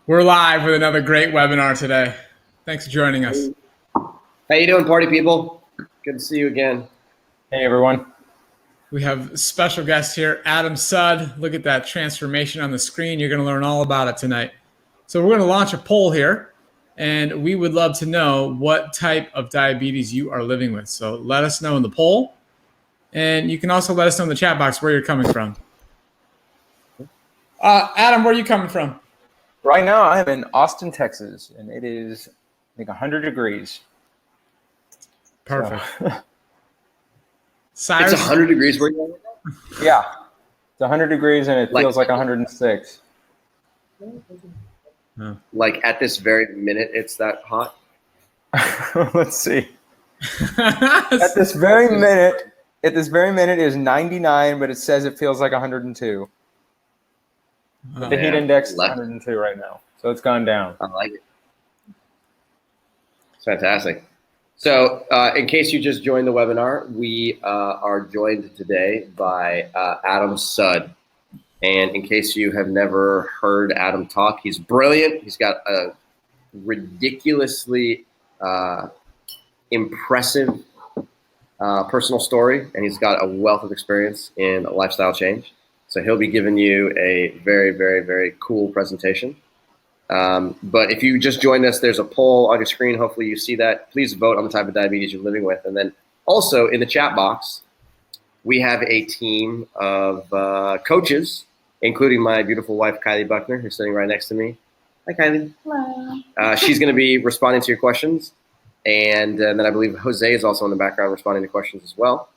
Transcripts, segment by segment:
We're live with another great webinar today. Thanks for joining us. How you doing, party people? Good to see you again. Hey, everyone. We have special guest here, Adam Sudd. Look at that transformation on the screen. You're going to learn all about it tonight. So we're going to launch a poll here, and we would love to know what type of diabetes you are living with. So let us know in the poll, and you can also let us know in the chat box where you're coming from. Adam, where are you coming from? Right now, I'm in Austin, Texas, and it is, I think, 100 degrees. Perfect. So, it's 100 degrees where you are? Yeah. It's 100 degrees, and it feels like 106. Like at this very minute, it's that hot? Let's see. At this very minute, it is 99, but it says it feels like 102. The heat index is 102 right now, so it's gone down. I like it. It's fantastic. So in case you just joined the webinar, we are joined today by Adam Sudd. And in case you have never heard Adam talk, he's brilliant. He's got a ridiculously impressive personal story, and he's got a wealth of experience in lifestyle change. So he'll be giving you a very, very, very cool presentation. But if you just joined us, there's a poll on your screen. Hopefully you see that. Please vote on the type of diabetes you're living with. And then also in the chat box, we have a team of coaches, including my beautiful wife, Kylie Buckner, who's sitting right next to me. Hi, Kylie. Hello. She's going to be responding to your questions. And then I believe Jose is also in the background responding to questions as well.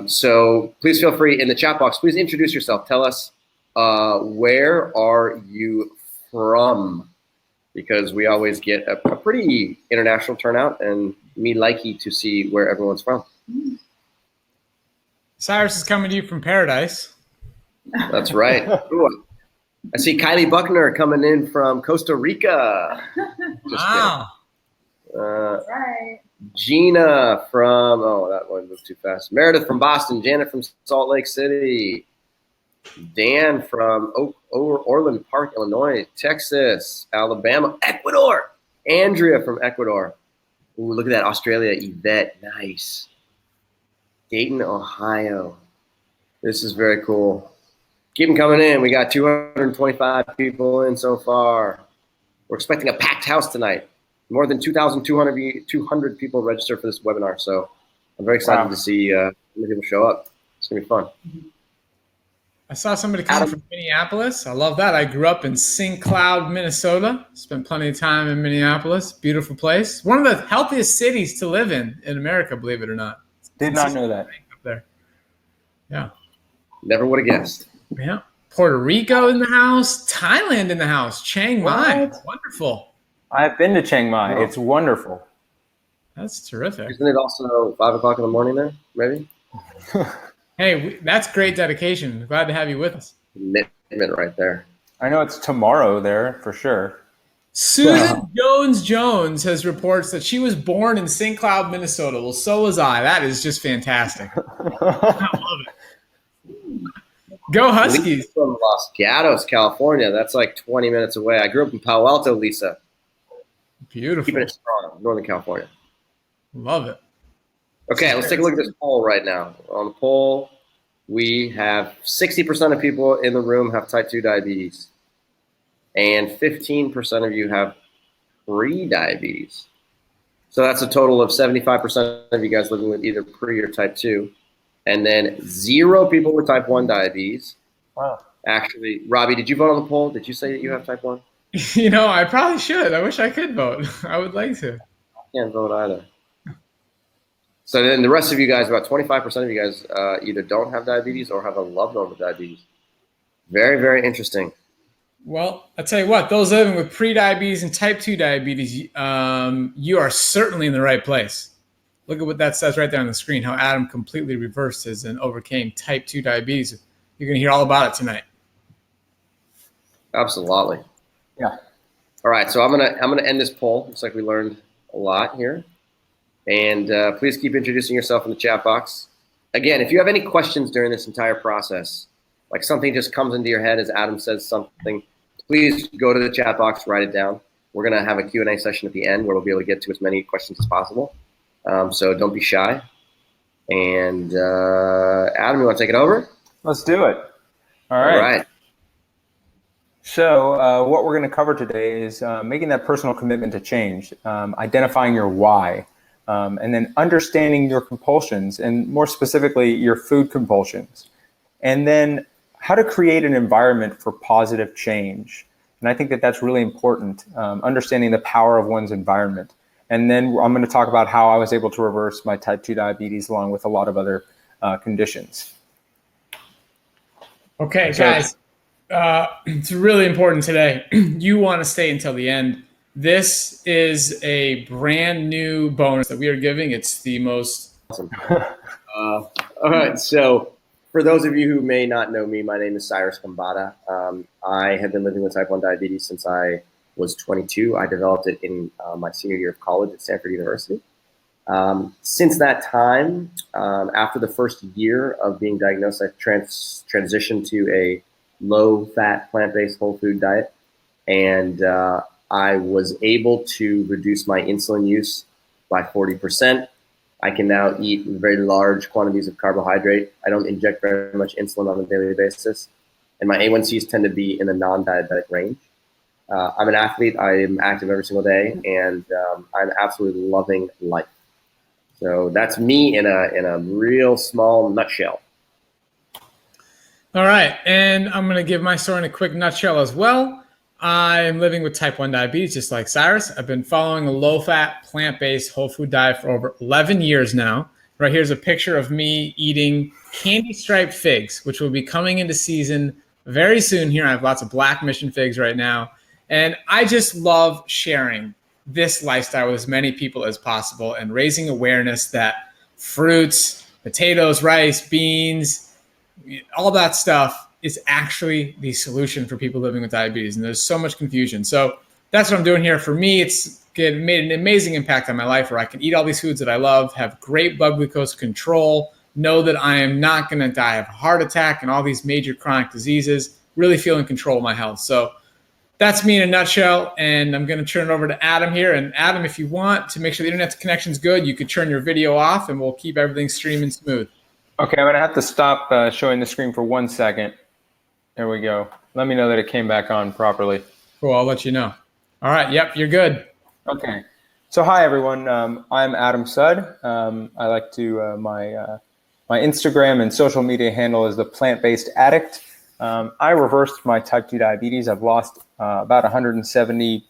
So please feel free in the chat box. Please introduce yourself. Tell us where are you from? Because we always get a pretty international turnout, and me likey to see where everyone's from. Cyrus is coming to you from paradise. That's right. Ooh, I see Kylie Buckner coming in from Costa Rica. Wow. That's right. Gina from, oh, that one moved too fast. Meredith from Boston. Janet from Salt Lake City. Dan from Orland Park, Illinois. Texas, Alabama, Ecuador. Andrea from Ecuador. Ooh, look at that. Australia, Yvette. Nice. Dayton, Ohio. This is very cool. Keep them coming in. We got 225 people in so far. We're expecting a packed house tonight. More than 2,200 people registered for this webinar, so I'm very excited to see how many people show up. It's going to be fun. I saw somebody come from Minneapolis. I love that. I grew up in St. Cloud, Minnesota. Spent plenty of time in Minneapolis. Beautiful place. One of the healthiest cities to live in America, believe it or not. Did not know that. Up there. Yeah. Never would have guessed. Yeah. Puerto Rico in the house. Thailand in the house. Chiang Mai. What? Wonderful. I've been to Chiang Mai. Oh. It's wonderful. That's terrific. Isn't it also 5 o'clock in the morning there, maybe? Hey, that's great dedication. Glad to have you with us. Commitment right there. I know it's tomorrow there for sure. Susan Jones has reports that she was born in St. Cloud, Minnesota. Well, so was I. That is just fantastic. I love it. Go Huskies. Lisa from Los Gatos, California. That's like 20 minutes away. I grew up in Palo Alto, Lisa. Beautiful. Keeping it strong, Northern California. Love it. Okay, let's take a look at this poll right now. On the poll, we have 60% of people in the room have type 2 diabetes. And 15% of you have pre-diabetes. So that's a total of 75% of you guys living with either pre or type 2. And then 0 people with type 1 diabetes. Wow. Actually, Robbie, did you vote on the poll? Did you say that you have type 1? You know, I probably should. I wish I could vote. I would like to. I can't vote either. So then the rest of you guys, about 25% of you guys either don't have diabetes or have a loved one with diabetes. Very, very interesting. Well, I'll tell you what, those living with pre-diabetes and type 2 diabetes, you are certainly in the right place. Look at what that says right there on the screen, how Adam completely reversed his and overcame type 2 diabetes. You're going to hear all about it tonight. Absolutely. Yeah. All right, so I'm gonna end this poll. Looks like we learned a lot here. And please keep introducing yourself in the chat box. Again, if you have any questions during this entire process, like something just comes into your head as Adam says something, please go to the chat box, write it down. We're going to have a Q&A session at the end where we'll be able to get to as many questions as possible. So don't be shy. And Adam, you want to take it over? Let's do it. All right. So what we're going to cover today is making that personal commitment to change, identifying your why, and then understanding your compulsions, and more specifically, your food compulsions. And then how to create an environment for positive change. And I think that that's really important, understanding the power of one's environment. And then I'm going to talk about how I was able to reverse my type 2 diabetes along with a lot of other conditions. Okay, guys, it's really important today. You want to stay until the end. This is a brand new bonus that we are giving. It's the most awesome. All right, so for those of you who may not know me, my name is Cyrus Kambata. I have been living with type 1 diabetes since I was 22. I developed it in my senior year of college at Stanford University. Since that time, after the first year of being diagnosed, I transitioned to a low-fat, plant-based whole food diet, and I was able to reduce my insulin use by 40%. I can now eat very large quantities of carbohydrate. I don't inject very much insulin on a daily basis, and my A1Cs tend to be in the non-diabetic range. I'm an athlete. I am active every single day, and I'm absolutely loving life. So that's me in a real small nutshell. All right, and I'm going to give my story in a quick nutshell as well. I'm living with type 1 diabetes, just like Cyrus. I've been following a low-fat, plant-based whole food diet for over 11 years now. Right here's a picture of me eating candy-striped figs, which will be coming into season very soon here. I have lots of black mission figs right now. And I just love sharing this lifestyle with as many people as possible and raising awareness that fruits, potatoes, rice, beans, all that stuff is actually the solution for people living with diabetes. And there's so much confusion. So that's what I'm doing here. For me, it's made an amazing impact on my life where I can eat all these foods that I love, have great blood glucose control, know that I am not going to die of a heart attack and all these major chronic diseases, really feel in control of my health. So that's me in a nutshell, and I'm going to turn it over to Adam here. And Adam, if you want to make sure the internet connection's good, you could turn your video off, and we'll keep everything streaming smooth. Okay, I'm going to have to stop showing the screen for 1 second. There we go. Let me know that it came back on properly. Cool, I'll let you know. All right, yep, you're good. Okay. So hi, everyone. I'm Adam Sudd. I like to, my Instagram and social media handle is The Plant-Based Addict. I reversed my type 2 diabetes. I've lost about 170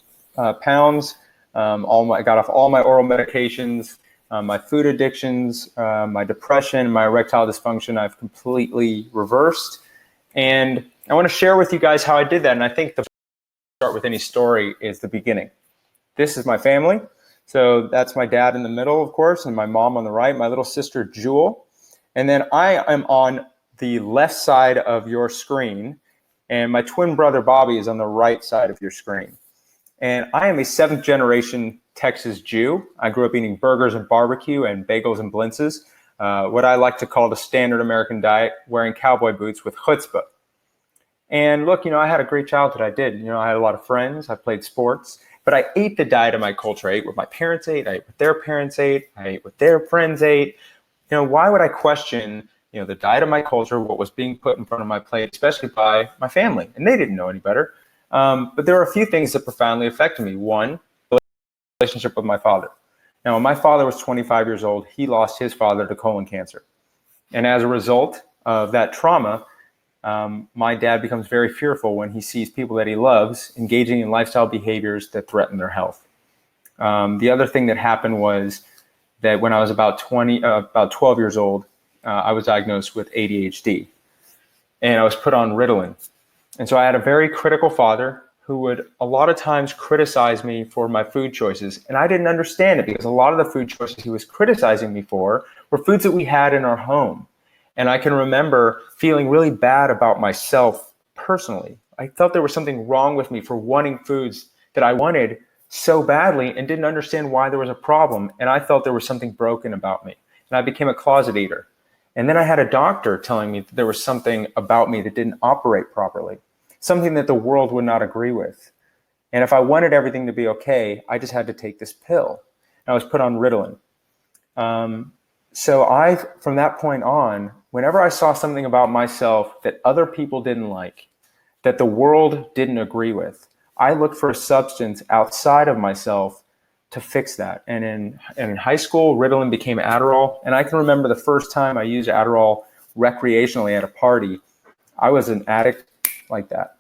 pounds. I got off all my oral medications, my food addictions, my depression, my erectile dysfunction, I've completely reversed. And I want to share with you guys how I did that. And I think the start with any story is the beginning. This is my family. So that's my dad in the middle, of course, and my mom on the right, my little sister, Jewel. And then I am on the left side of your screen, and my twin brother, Bobby, is on the right side of your screen. And I am a 7th generation Texas Jew. I grew up eating burgers and barbecue and bagels and blintzes, what I like to call the standard American diet, wearing cowboy boots with chutzpah. And look, I had a great childhood. I did. I had a lot of friends. I played sports. But I ate the diet of my culture. I ate what my parents ate. I ate what their parents ate. I ate what their friends ate. Why would I question, the diet of my culture, what was being put in front of my plate, especially by my family? And they didn't know any better. But there were a few things that profoundly affected me. One, the relationship with my father. Now, when my father was 25 years old, he lost his father to colon cancer. And as a result of that trauma, my dad becomes very fearful when he sees people that he loves engaging in lifestyle behaviors that threaten their health. The other thing that happened was that when I was about 12 years old, I was diagnosed with ADHD, and I was put on Ritalin. And so I had a very critical father who would a lot of times criticize me for my food choices. And I didn't understand it because a lot of the food choices he was criticizing me for were foods that we had in our home. And I can remember feeling really bad about myself personally. I felt there was something wrong with me for wanting foods that I wanted so badly and didn't understand why there was a problem. And I felt there was something broken about me. And I became a closet eater. And then I had a doctor telling me that there was something about me that didn't operate properly. something that the world would not agree with. And if I wanted everything to be okay, I just had to take this pill. And I was put on Ritalin. So from that point on, whenever I saw something about myself that other people didn't like, that the world didn't agree with, I looked for a substance outside of myself to fix that. And in high school, Ritalin became Adderall. And I can remember the first time I used Adderall recreationally at a party. I was an addict like that.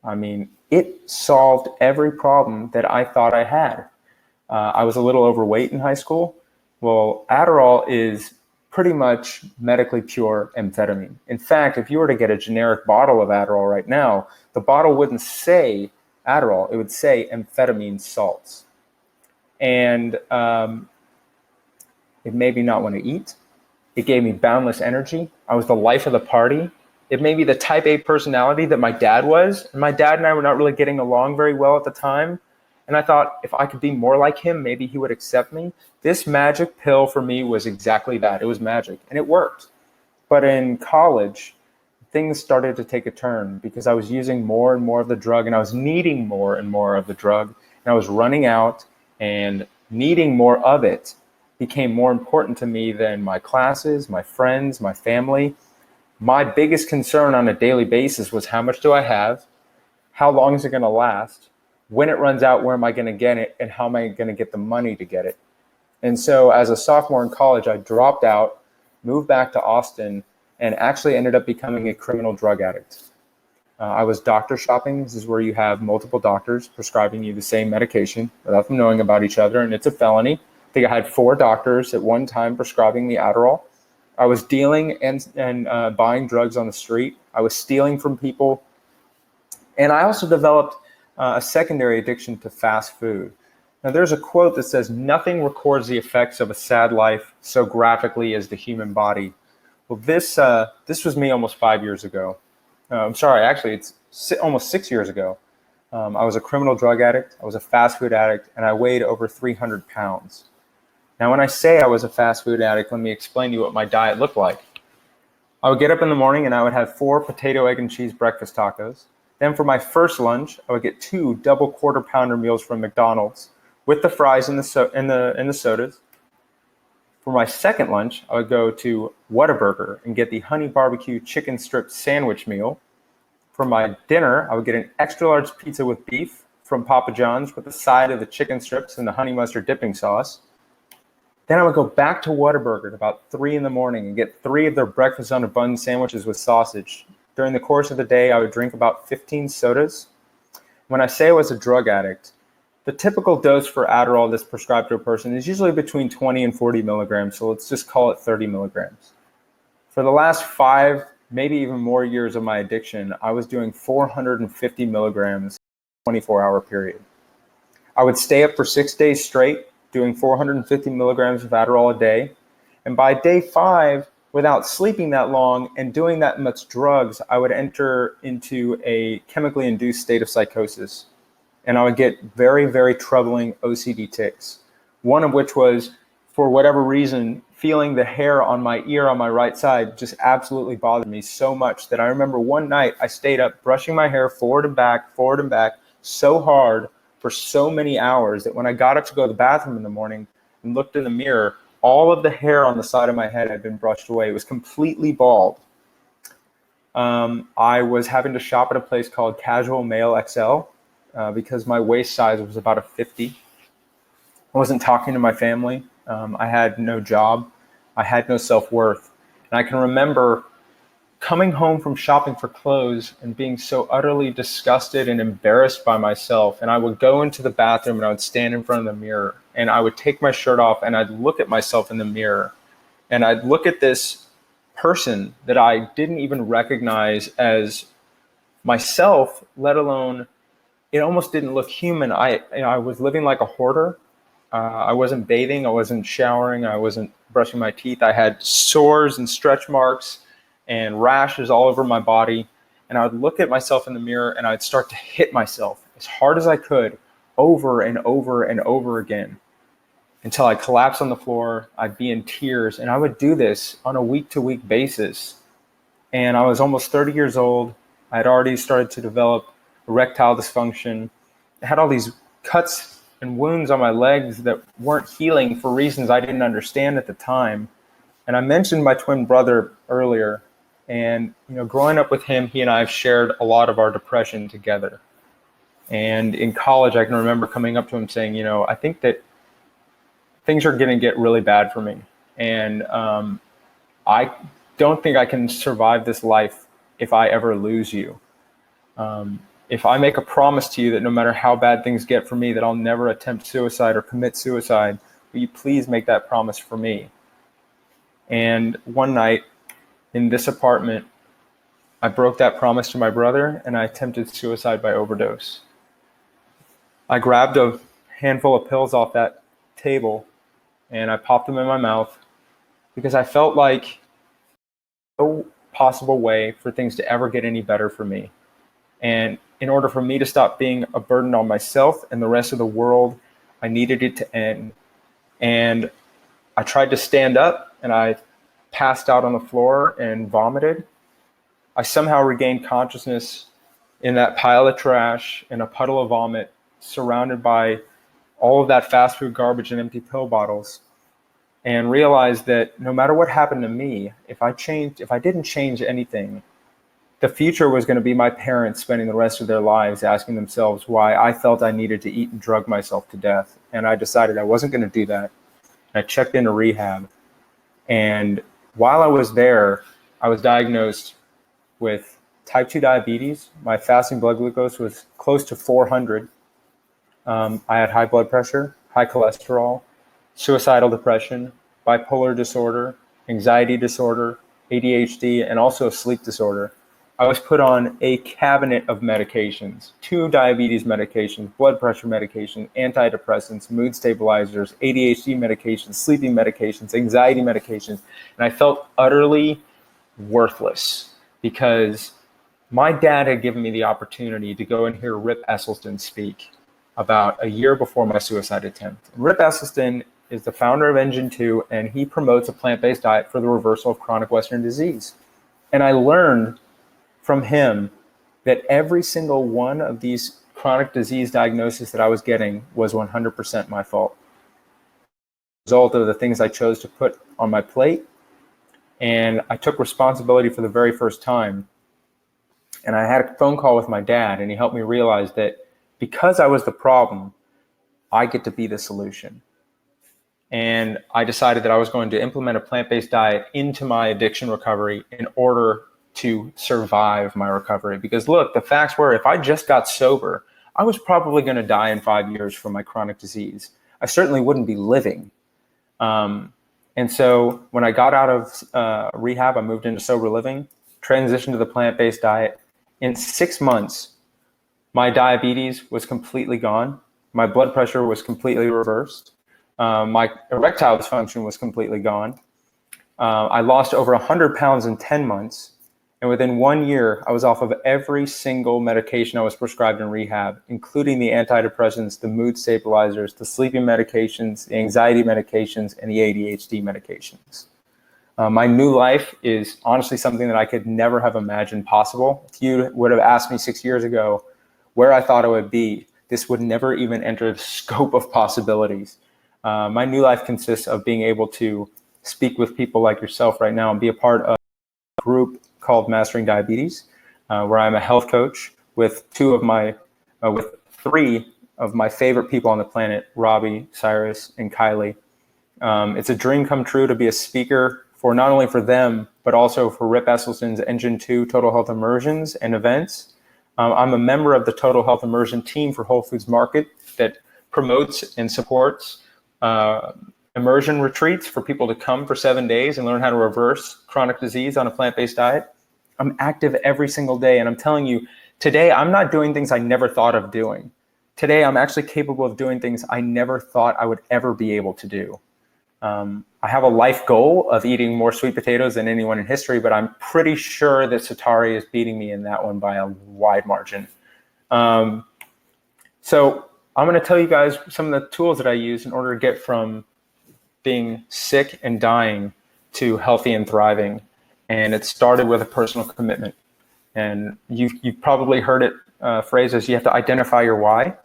I mean, it solved every problem that I thought I had. I was a little overweight in high school. Well, Adderall is pretty much medically pure amphetamine. In fact, if you were to get a generic bottle of Adderall right now, the bottle wouldn't say Adderall, it would say amphetamine salts. And it made me not want to eat. It gave me boundless energy. I was the life of the party. It made me the type A personality that my dad was. And my dad and I were not really getting along very well at the time. And I thought if I could be more like him, maybe he would accept me. This magic pill for me was exactly that. It was magic, and it worked. But in college, things started to take a turn because I was using more and more of the drug, and I was needing more and more of the drug, and I was running out, and needing more of it became more important to me than my classes, my friends, my family. My biggest concern on a daily basis was how much do I have? How long is it going to last? When it runs out, where am I going to get it? And how am I going to get the money to get it? And so as a sophomore in college, I dropped out, moved back to Austin, and actually ended up becoming a criminal drug addict. I was doctor shopping. This is where you have multiple doctors prescribing you the same medication without them knowing about each other, and it's a felony. I think I had 4 doctors at one time prescribing me Adderall. I was dealing and buying drugs on the street. I was stealing from people. And I also developed a secondary addiction to fast food. Now, there's a quote that says, "Nothing records the effects of a sad life so graphically as the human body." Well, this was me almost 5 years ago. I'm sorry, actually, it's almost 6 years ago. I was a criminal drug addict. I was a fast food addict, and I weighed over 300 pounds. Now, when I say I was a fast food addict, let me explain to you what my diet looked like. I would get up in the morning, and I would have 4 potato, egg, and cheese breakfast tacos. Then for my first lunch, I would get 2 double quarter pounder meals from McDonald's with the fries and the sodas. For my second lunch, I would go to Whataburger and get the honey barbecue chicken strip sandwich meal. For my dinner, I would get an extra large pizza with beef from Papa John's with the side of the chicken strips and the honey mustard dipping sauce. Then I would go back to Whataburger at about 3 in the morning and get 3 of their breakfast on a bun sandwiches with sausage. During the course of the day, I would drink about 15 sodas. When I say I was a drug addict, the typical dose for Adderall that's prescribed to a person is usually between 20 and 40 milligrams, so let's just call it 30 milligrams. For the last 5, maybe even more years of my addiction, I was doing 450 milligrams in a 24-hour period. I would stay up for 6 days straight, doing 450 milligrams of Adderall a day, and by day 5, without sleeping that long and doing that much drugs, I would enter into a chemically induced state of psychosis. And I would get very, very troubling OCD tics. One of which was, for whatever reason, feeling the hair on my ear on my right side just absolutely bothered me so much that I remember one night I stayed up brushing my hair forward and back so hard for so many hours that when I got up to go to the bathroom in the morning and looked in the mirror, all of the hair on the side of my head had been brushed away. It was completely bald. I was having to shop at a place called Casual Male XL because my waist size was about a 50. I wasn't talking to my family. I had no job. I had no self-worth. And I can remember coming home from shopping for clothes and being so utterly disgusted and embarrassed by myself. And I would go into the bathroom and I would stand in front of the mirror and I would take my shirt off and I'd look at myself in the mirror and I'd look at this person that I didn't even recognize as myself, let alone, it almost didn't look human. I was living like a hoarder. I wasn't bathing. I wasn't showering. I wasn't brushing my teeth. I had sores and stretch marks and rashes all over my body. And I would look at myself in the mirror and I'd start to hit myself as hard as I could over and over and over again until I collapsed on the floor. I'd be in tears. And I would do this on a week-to-week basis. And I was almost 30 years old. I had already started to develop erectile dysfunction. I had all these cuts and wounds on my legs that weren't healing for reasons I didn't understand at the time. And I mentioned my twin brother earlier, and growing up with him, he and I have shared a lot of our depression together. And in college, I can remember coming up to him saying, I think that things are going to get really bad for me. And I don't think I can survive this life if I ever lose you. If I make a promise to you that no matter how bad things get for me, that I'll never attempt suicide or commit suicide, will you please make that promise for me? And one night in this apartment, I broke that promise to my brother and I attempted suicide by overdose. I grabbed a handful of pills off that table and I popped them in my mouth because I felt like no possible way for things to ever get any better for me. And in order for me to stop being a burden on myself and the rest of the world, I needed it to end. And I tried to stand up and I passed out on the floor and vomited. I somehow regained consciousness in that pile of trash in a puddle of vomit, surrounded by all of that fast food garbage and empty pill bottles, and realized that no matter what happened to me, if I didn't change anything, the future was going to be my parents spending the rest of their lives asking themselves why I felt I needed to eat and drug myself to death. And I decided I wasn't going to do that. I checked into rehab. And while I was there, I was diagnosed with type 2 diabetes. My fasting blood glucose was close to 400. I had high blood pressure, high cholesterol, suicidal depression, bipolar disorder, anxiety disorder, ADHD, and also a sleep disorder. I was put on a cabinet of medications, 2 diabetes medications, blood pressure medication, antidepressants, mood stabilizers, ADHD medications, sleeping medications, anxiety medications. And I felt utterly worthless because my dad had given me the opportunity to go and hear Rip Esselstyn speak about a year before my suicide attempt. Rip Esselstyn is the founder of Engine 2, and he promotes a plant-based diet for the reversal of chronic Western disease. And I learned from him that every single one of these chronic disease diagnoses that I was getting was 100% my fault. As a result of the things I chose to put on my plate, and I took responsibility for the very first time. And I had a phone call with my dad, and he helped me realize that because I was the problem, I get to be the solution. And I decided that I was going to implement a plant-based diet into my addiction recovery in order to survive my recovery. Because look, the facts were, if I just got sober, I was probably going to die in 5 years from my chronic disease. I certainly wouldn't be living. And so when I got out of rehab, I moved into sober living, transitioned to the plant-based diet. In 6 months, my diabetes was completely gone. My blood pressure was completely reversed. My erectile dysfunction was completely gone. I lost over 100 pounds in 10 months. And within 1 year, I was off of every single medication I was prescribed in rehab, including the antidepressants, the mood stabilizers, the sleeping medications, the anxiety medications, and the ADHD medications. My new life is honestly something that I could never have imagined possible. If you would have asked me 6 years ago where I thought it would be, this would never even enter the scope of possibilities. My new life consists of being able to speak with people like yourself right now and be a part of a group called Mastering Diabetes, where I'm a health coach with with 3 of my favorite people on the planet, Robbie, Cyrus, and Kylie. It's a dream come true to be a speaker for not only for them, but also for Rip Esselstyn's Engine 2 Total Health Immersions and events. I'm a member of the Total Health Immersion team for Whole Foods Market that promotes and supports immersion retreats for people to come for 7 days and learn how to reverse chronic disease on a plant-based diet. I'm active every single day, and I'm telling you, today I'm not doing things I never thought of doing. Today I'm actually capable of doing things I never thought I would ever be able to do. I have a life goal of eating more sweet potatoes than anyone in history, but I'm pretty sure that Satari is beating me in that one by a wide margin. So I'm going to tell you guys some of the tools that I use in order to get from being sick and dying to healthy and thriving. And it started with a personal commitment. And you've probably heard it phrased as you have to identify your why.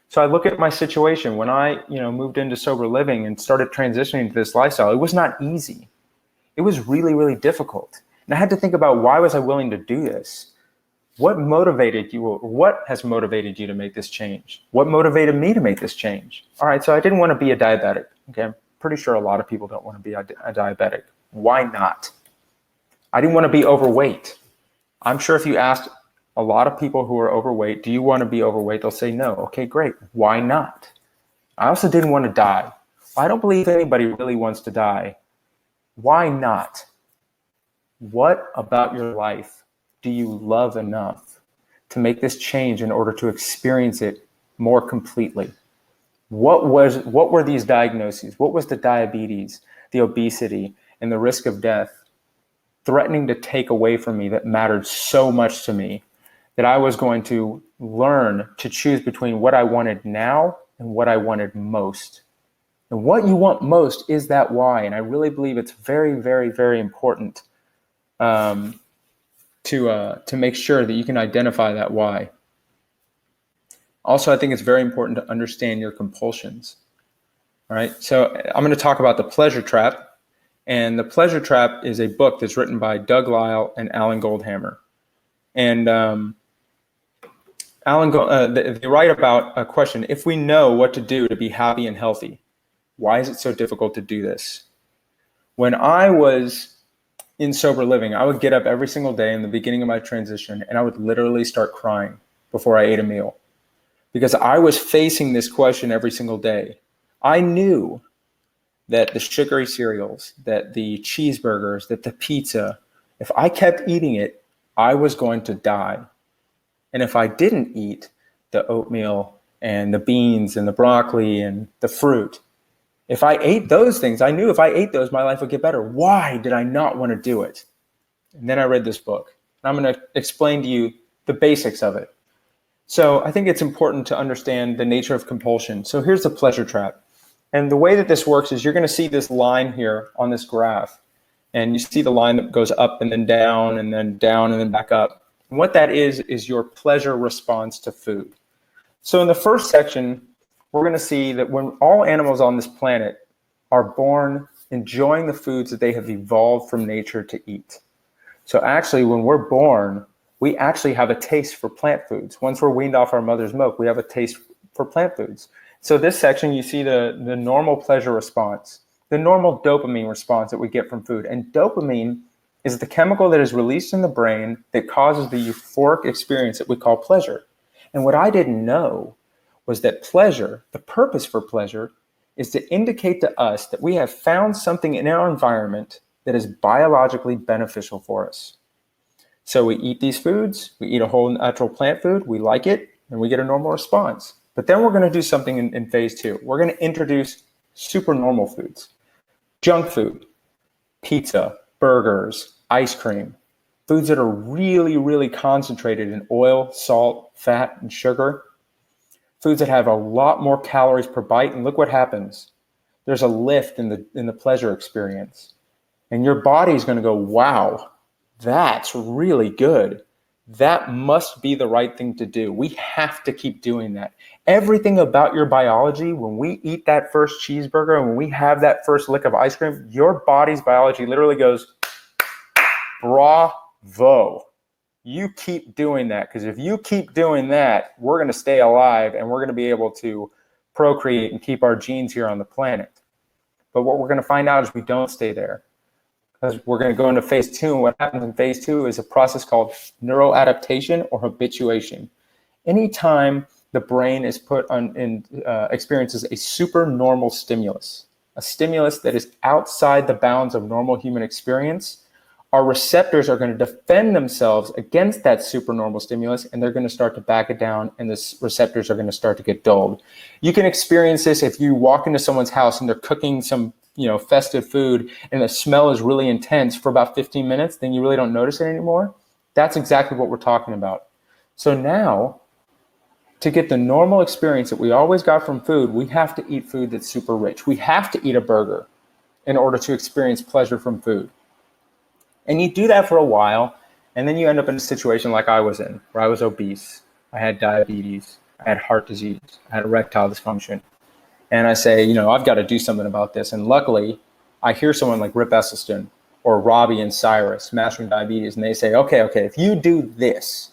So I look at my situation when I moved into sober living and started transitioning to this lifestyle. It was not easy. It was really, really difficult. And I had to think about, why was I willing to do this? What motivated you, or what has motivated you to make this change? What motivated me to make this change? All right, so I didn't want to be a diabetic. Okay, I'm pretty sure a lot of people don't want to be a diabetic. Why not? I didn't want to be overweight. I'm sure if you asked a lot of people who are overweight, do you want to be overweight? They'll say no. Okay, great. Why not? I also didn't want to die. I don't believe anybody really wants to die. Why not? What about your life do you love enough to make this change in order to experience it more completely? What were these diagnoses? What was the diabetes, the obesity, and the risk of death threatening to take away from me that mattered so much to me, that I was going to learn to choose between what I wanted now and what I wanted most? And what you want most is that why. And I really believe it's very, very, very important to make sure that you can identify that why. Also, I think it's very important to understand your compulsions. All right, so I'm going to talk about the pleasure trap. And the pleasure trap is a book that's written by Doug Lisle and Alan Goldhammer. And they write about a question: if we know what to do to be happy and healthy, why is it so difficult to do this? When I was in sober living, I would get up every single day in the beginning of my transition, and I would literally start crying before I ate a meal, because I was facing this question every single day. I knew that the sugary cereals, that the cheeseburgers, that the pizza, if I kept eating it, I was going to die. And if I didn't eat the oatmeal and the beans and the broccoli and the fruit, if I ate those things, I knew if I ate those, my life would get better. Why did I not want to do it? And then I read this book. I'm going to explain to you the basics of it. So I think it's important to understand the nature of compulsion. So here's the pleasure trap. And the way that this works is you're going to see this line here on this graph. And you see the line that goes up and then down and then down and then back up. And what that is your pleasure response to food. So in the first section, we're going to see that when all animals on this planet are born enjoying the foods that they have evolved from nature to eat. So actually, when we're born, we actually have a taste for plant foods. Once we're weaned off our mother's milk, we have a taste for plant foods. So this section, you see the normal pleasure response, the normal dopamine response that we get from food. And dopamine is the chemical that is released in the brain that causes the euphoric experience that we call pleasure. And what I didn't know was that pleasure, the purpose for pleasure, is to indicate to us that we have found something in our environment that is biologically beneficial for us. So we eat these foods, we eat a whole natural plant food, we like it, and we get a normal response. But then we're going to do something in phase 2. We're going to introduce super normal foods, junk food, pizza, burgers, ice cream, foods that are really, really concentrated in oil, salt, fat, and sugar, foods that have a lot more calories per bite. And look what happens. There's a lift in the pleasure experience. And your body is going to go, wow, that's really good. That must be the right thing to do. We have to keep doing that. Everything about your biology, when we eat that first cheeseburger and when we have that first lick of ice cream, your body's biology literally goes, bravo. You keep doing that, because if you keep doing that, we're going to stay alive and we're going to be able to procreate and keep our genes here on the planet. But what we're going to find out is we don't stay there, because we're going to go into phase 2. And what happens in phase 2 is a process called neuroadaptation or habituation. Anytime the brain is experiences a supernormal stimulus, a stimulus that is outside the bounds of normal human experience, our receptors are going to defend themselves against that supernormal stimulus, and they're going to start to back it down, and the receptors are going to start to get dulled. You can experience this if you walk into someone's house and they're cooking some festive food and the smell is really intense for about 15 minutes, then you really don't notice it anymore. That's exactly what we're talking about. So now, to get the normal experience that we always got from food, we have to eat food that's super rich. We have to eat a burger in order to experience pleasure from food. And you do that for a while, And then you end up in a situation like I was in, where I was obese, I had diabetes, I had heart disease, I had erectile dysfunction. And I say, I've got to do something about this. And luckily, I hear someone like Rip Esselstyn or Robbie and Cyrus, Mastering Diabetes, and they say, okay, if you do this,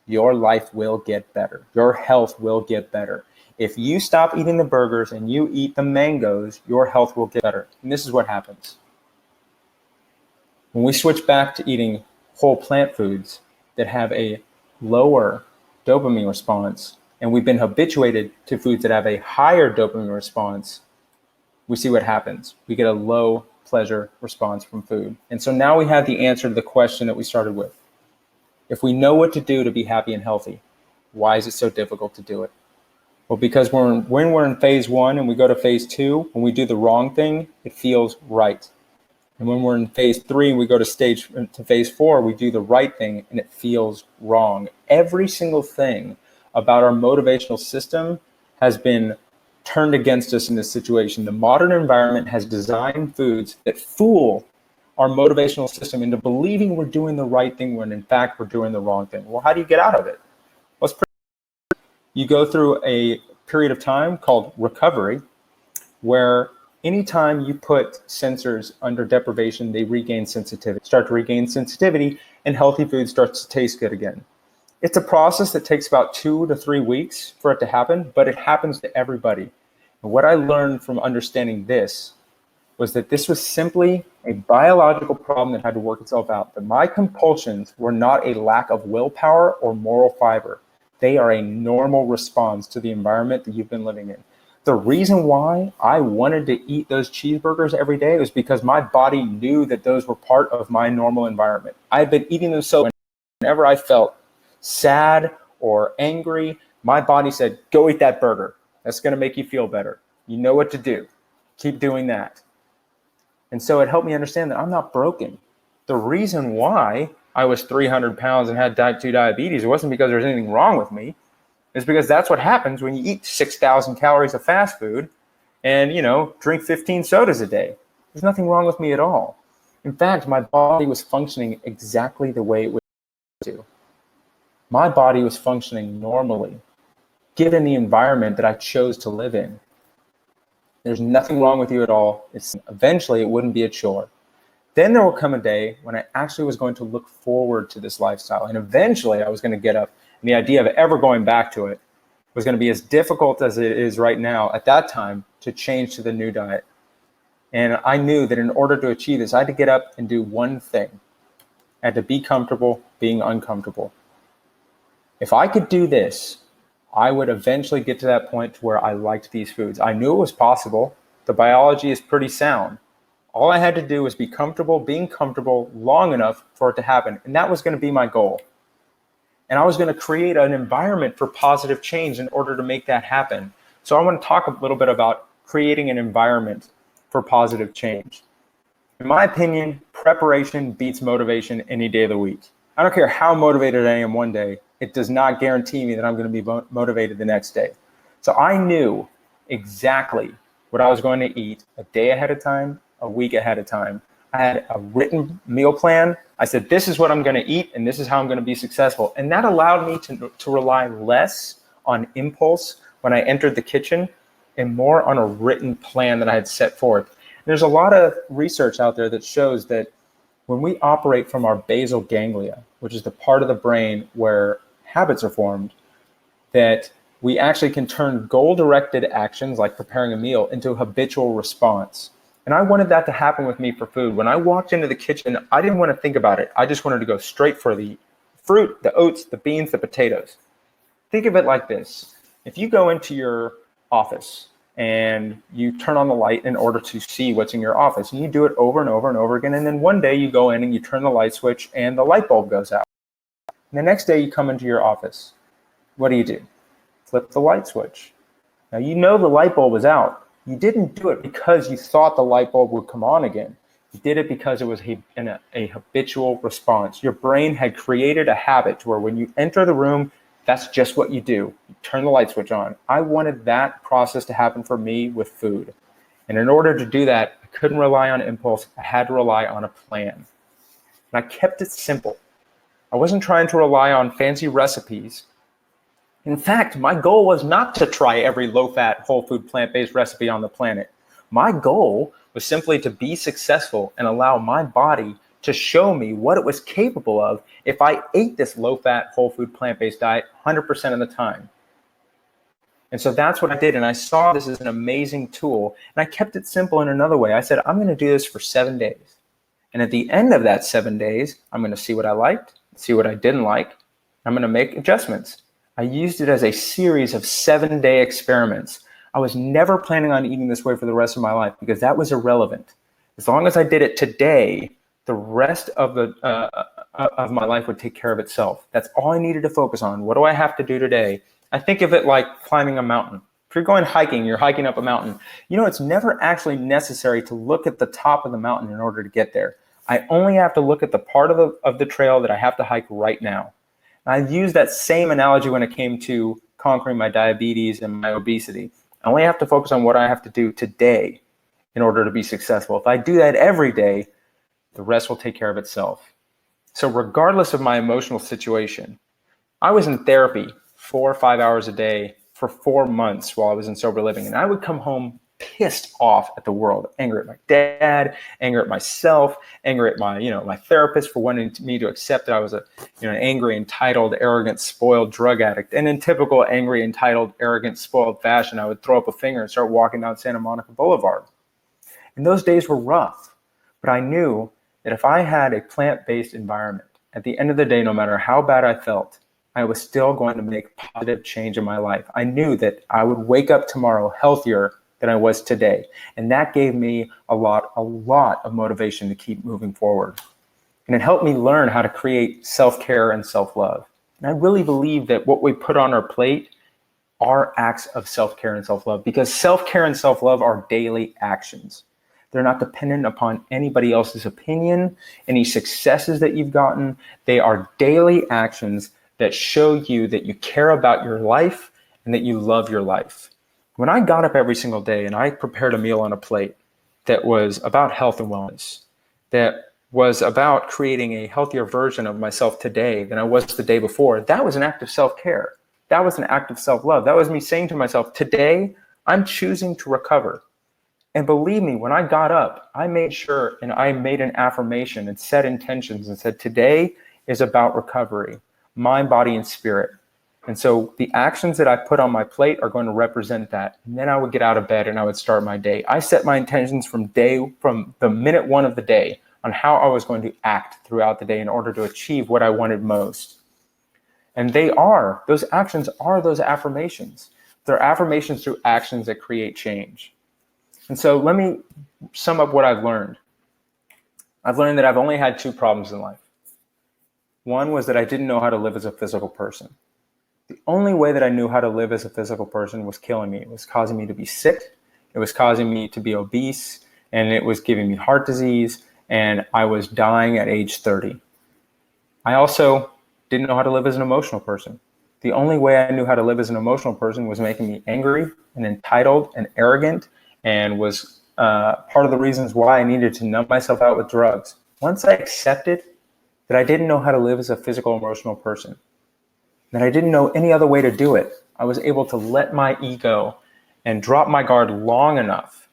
your life will get better. Your health will get better. If you stop eating the burgers and you eat the mangoes, your health will get better. And this is what happens. When we switch back to eating whole plant foods that have a lower dopamine response, and we've been habituated to foods that have a higher dopamine response, we see what happens. We get a low pleasure response from food. And so now we have the answer to the question that we started with. If we know what to do to be happy and healthy, why is it so difficult to do it? Well, because when we're in phase 1 and we go to phase 2, when we do the wrong thing, it feels right. And when we're in phase 3 and we go to phase 4, we do the right thing and it feels wrong. Every single thing about our motivational system has been turned against us in this situation. The modern environment has designed foods that fool our motivational system into believing we're doing the right thing when in fact we're doing the wrong thing. Well, how do you get out of it? Well, you go through a period of time called recovery, where anytime you put sensors under deprivation, they start to regain sensitivity, and healthy food starts to taste good again. It's a process that takes about 2 to 3 weeks for it to happen, but it happens to everybody. And what I learned from understanding this was that this was simply a biological problem that had to work itself out. That my compulsions were not a lack of willpower or moral fiber. They are a normal response to the environment that you've been living in. The reason why I wanted to eat those cheeseburgers every day was because my body knew that those were part of my normal environment. I had been eating them so whenever I felt sad or angry, my body said, go eat that burger. That's going to make you feel better. You know what to do. Keep doing that. And so it helped me understand that I'm not broken. The reason why I was 300 pounds and had type 2 diabetes, it wasn't because there was anything wrong with me. It's because that's what happens when you eat 6,000 calories of fast food and, drink 15 sodas a day. There's nothing wrong with me at all. In fact, my body was functioning exactly the way it was to. My body was functioning normally, given the environment that I chose to live in. There's nothing wrong with you at all. Eventually, it wouldn't be a chore. Then there will come a day when I actually was going to look forward to this lifestyle. And eventually, I was going to get up. And the idea of ever going back to it was going to be as difficult as it is right now at that time to change to the new diet. And I knew that in order to achieve this, I had to get up and do one thing. I had to be comfortable being uncomfortable. If I could do this, I would eventually get to that point to where I liked these foods. I knew it was possible. The biology is pretty sound. All I had to do was be comfortable, being comfortable long enough for it to happen. And that was going to be my goal. And I was going to create an environment for positive change in order to make that happen. So I want to talk a little bit about creating an environment for positive change. In my opinion, preparation beats motivation any day of the week. I don't care how motivated I am one day, it does not guarantee me that I'm going to be motivated the next day. So I knew exactly what I was going to eat a day ahead of time, a week ahead of time. I had a written meal plan. I said, this is what I'm going to eat, and this is how I'm going to be successful. And that allowed me to rely less on impulse when I entered the kitchen and more on a written plan that I had set forth. And there's a lot of research out there that shows that when we operate from our basal ganglia, which is the part of the brain where habits are formed, that we actually can turn goal-directed actions like preparing a meal into a habitual response. And I wanted that to happen with me for food. When I walked into the kitchen, I didn't want to think about it. I just wanted to go straight for the fruit, the oats, the beans, the potatoes. Think of it like this. If you go into your office and you turn on the light in order to see what's in your office, and you do it over and over and over again, and then one day you go in and you turn the light switch and the light bulb goes out. And the next day you come into your office. What do? Flip the light switch. Now you know the light bulb is out. You didn't do it because you thought the light bulb would come on again. You did it because it was a habitual response. Your brain had created a habit to where when you enter the room, that's just what you do. You turn the light switch on. I wanted that process to happen for me with food. And in order to do that, I couldn't rely on impulse. I had to rely on a plan. And I kept it simple. I wasn't trying to rely on fancy recipes. In fact, my goal was not to try every low-fat, whole food, plant-based recipe on the planet. My goal was simply to be successful and allow my body to show me what it was capable of if I ate this low-fat, whole food, plant-based diet 100% of the time. And so that's what I did. And I saw this as an amazing tool. And I kept it simple in another way. I said, I'm going to do this for 7 days. And at the end of that 7 days, I'm going to see what I liked, see what I didn't like. I'm going to make adjustments. I used it as a series of 7-day experiments. I was never planning on eating this way for the rest of my life because that was irrelevant. As long as I did it today, the rest of my life would take care of itself. That's all I needed to focus on. What do I have to do today? I think of it like climbing a mountain. If you're going hiking, you're hiking up a mountain. It's never actually necessary to look at the top of the mountain in order to get there. I only have to look at the part of the trail that I have to hike right now. And I've used that same analogy when it came to conquering my diabetes and my obesity. I only have to focus on what I have to do today in order to be successful. If I do that every day, the rest will take care of itself. So regardless of my emotional situation, I was in therapy 4 or 5 hours a day for 4 months while I was in sober living. And I would come home pissed off at the world, angry at my dad, angry at myself, angry at my therapist for wanting me to accept that I was an angry, entitled, arrogant, spoiled drug addict. And in typical angry, entitled, arrogant, spoiled fashion, I would throw up a finger and start walking down Santa Monica Boulevard. And those days were rough, but I knew that if I had a plant-based environment, at the end of the day, no matter how bad I felt, I was still going to make positive change in my life. I knew that I would wake up tomorrow healthier than I was today. And that gave me a lot of motivation to keep moving forward. And it helped me learn how to create self-care and self-love. And I really believe that what we put on our plate are acts of self-care and self-love, because self-care and self-love are daily actions. They're not dependent upon anybody else's opinion, any successes that you've gotten. They are daily actions that show you that you care about your life and that you love your life. When I got up every single day and I prepared a meal on a plate that was about health and wellness, that was about creating a healthier version of myself today than I was the day before, that was an act of self-care. That was an act of self-love. That was me saying to myself, today, I'm choosing to recover. And believe me, when I got up, I made sure and I made an affirmation and set intentions and said, today is about recovery, mind, body, and spirit. And so the actions that I put on my plate are going to represent that. And then I would get out of bed and I would start my day. I set my intentions from the minute one of the day on how I was going to act throughout the day in order to achieve what I wanted most. And those actions are those affirmations. They're affirmations through actions that create change. And so let me sum up what I've learned. I've learned that I've only had 2 problems in life. One was that I didn't know how to live as a physical person. The only way that I knew how to live as a physical person was killing me. It was causing me to be sick. It was causing me to be obese. And it was giving me heart disease. And I was dying at age 30. I also didn't know how to live as an emotional person. The only way I knew how to live as an emotional person was making me angry and entitled and arrogant, and was part of the reasons why I needed to numb myself out with drugs. Once I accepted that I didn't know how to live as a physical, emotional person, that I didn't know any other way to do it, I was able to let my ego and drop my guard long enough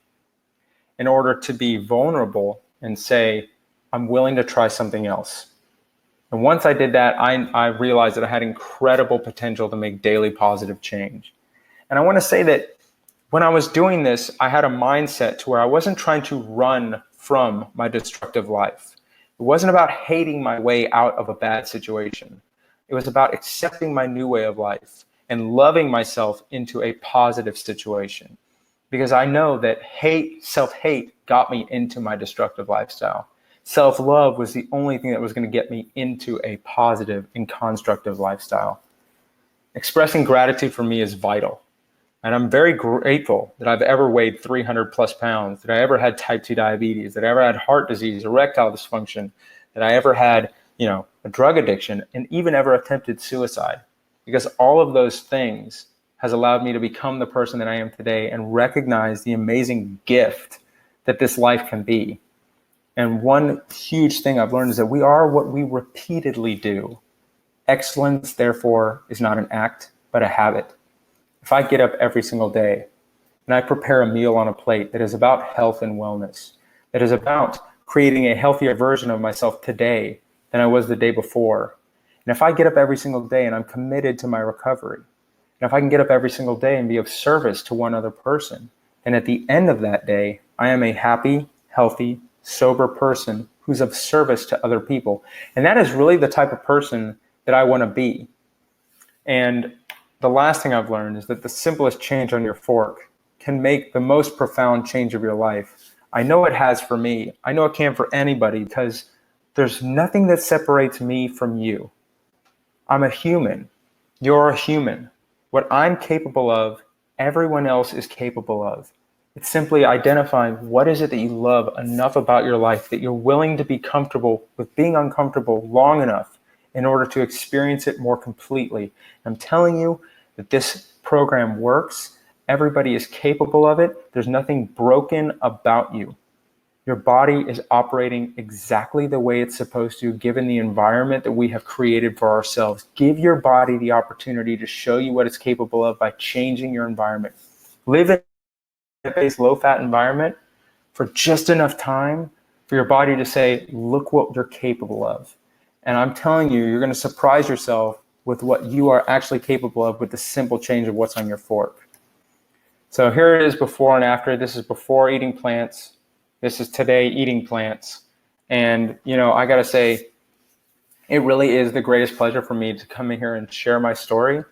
in order to be vulnerable and say, I'm willing to try something else. And once I did that, I realized that I had incredible potential to make daily positive change. And I want to say that when I was doing this, I had a mindset to where I wasn't trying to run from my destructive life. It wasn't about hating my way out of a bad situation. It was about accepting my new way of life and loving myself into a positive situation. Because I know that self-hate got me into my destructive lifestyle. Self-love was the only thing that was going to get me into a positive and constructive lifestyle. Expressing gratitude for me is vital. And I'm very grateful that I've ever weighed 300 plus pounds, that I ever had type 2 diabetes, that I ever had heart disease, erectile dysfunction, that I ever had, a drug addiction, and even ever attempted suicide. Because all of those things has allowed me to become the person that I am today and recognize the amazing gift that this life can be. And one huge thing I've learned is that we are what we repeatedly do. Excellence, therefore, is not an act, but a habit. If I get up every single day and I prepare a meal on a plate that is about health and wellness, that is about creating a healthier version of myself today than I was the day before, and if I get up every single day and I'm committed to my recovery, and if I can get up every single day and be of service to one other person, then at the end of that day, I am a happy, healthy, sober person who's of service to other people. And that is really the type of person that I want to be. And the last thing I've learned is that the simplest change on your fork can make the most profound change of your life. I know it has for me. I know it can for anybody, because there's nothing that separates me from you. I'm a human. You're a human. What I'm capable of, everyone else is capable of. It's simply identifying what is it that you love enough about your life that you're willing to be comfortable with being uncomfortable long enough in order to experience it more completely. I'm telling you that this program works. Everybody is capable of it. There's nothing broken about you. Your body is operating exactly the way it's supposed to, given the environment that we have created for ourselves. Give your body the opportunity to show you what it's capable of by changing your environment. Live in a plant-based, low-fat environment for just enough time for your body to say, look what you're capable of. And I'm telling you, you're going to surprise yourself with what you are actually capable of with the simple change of what's on your fork. So here it is before and after. This is before eating plants. This is today eating plants. And, I got to say, it really is the greatest pleasure for me to come in here and share my story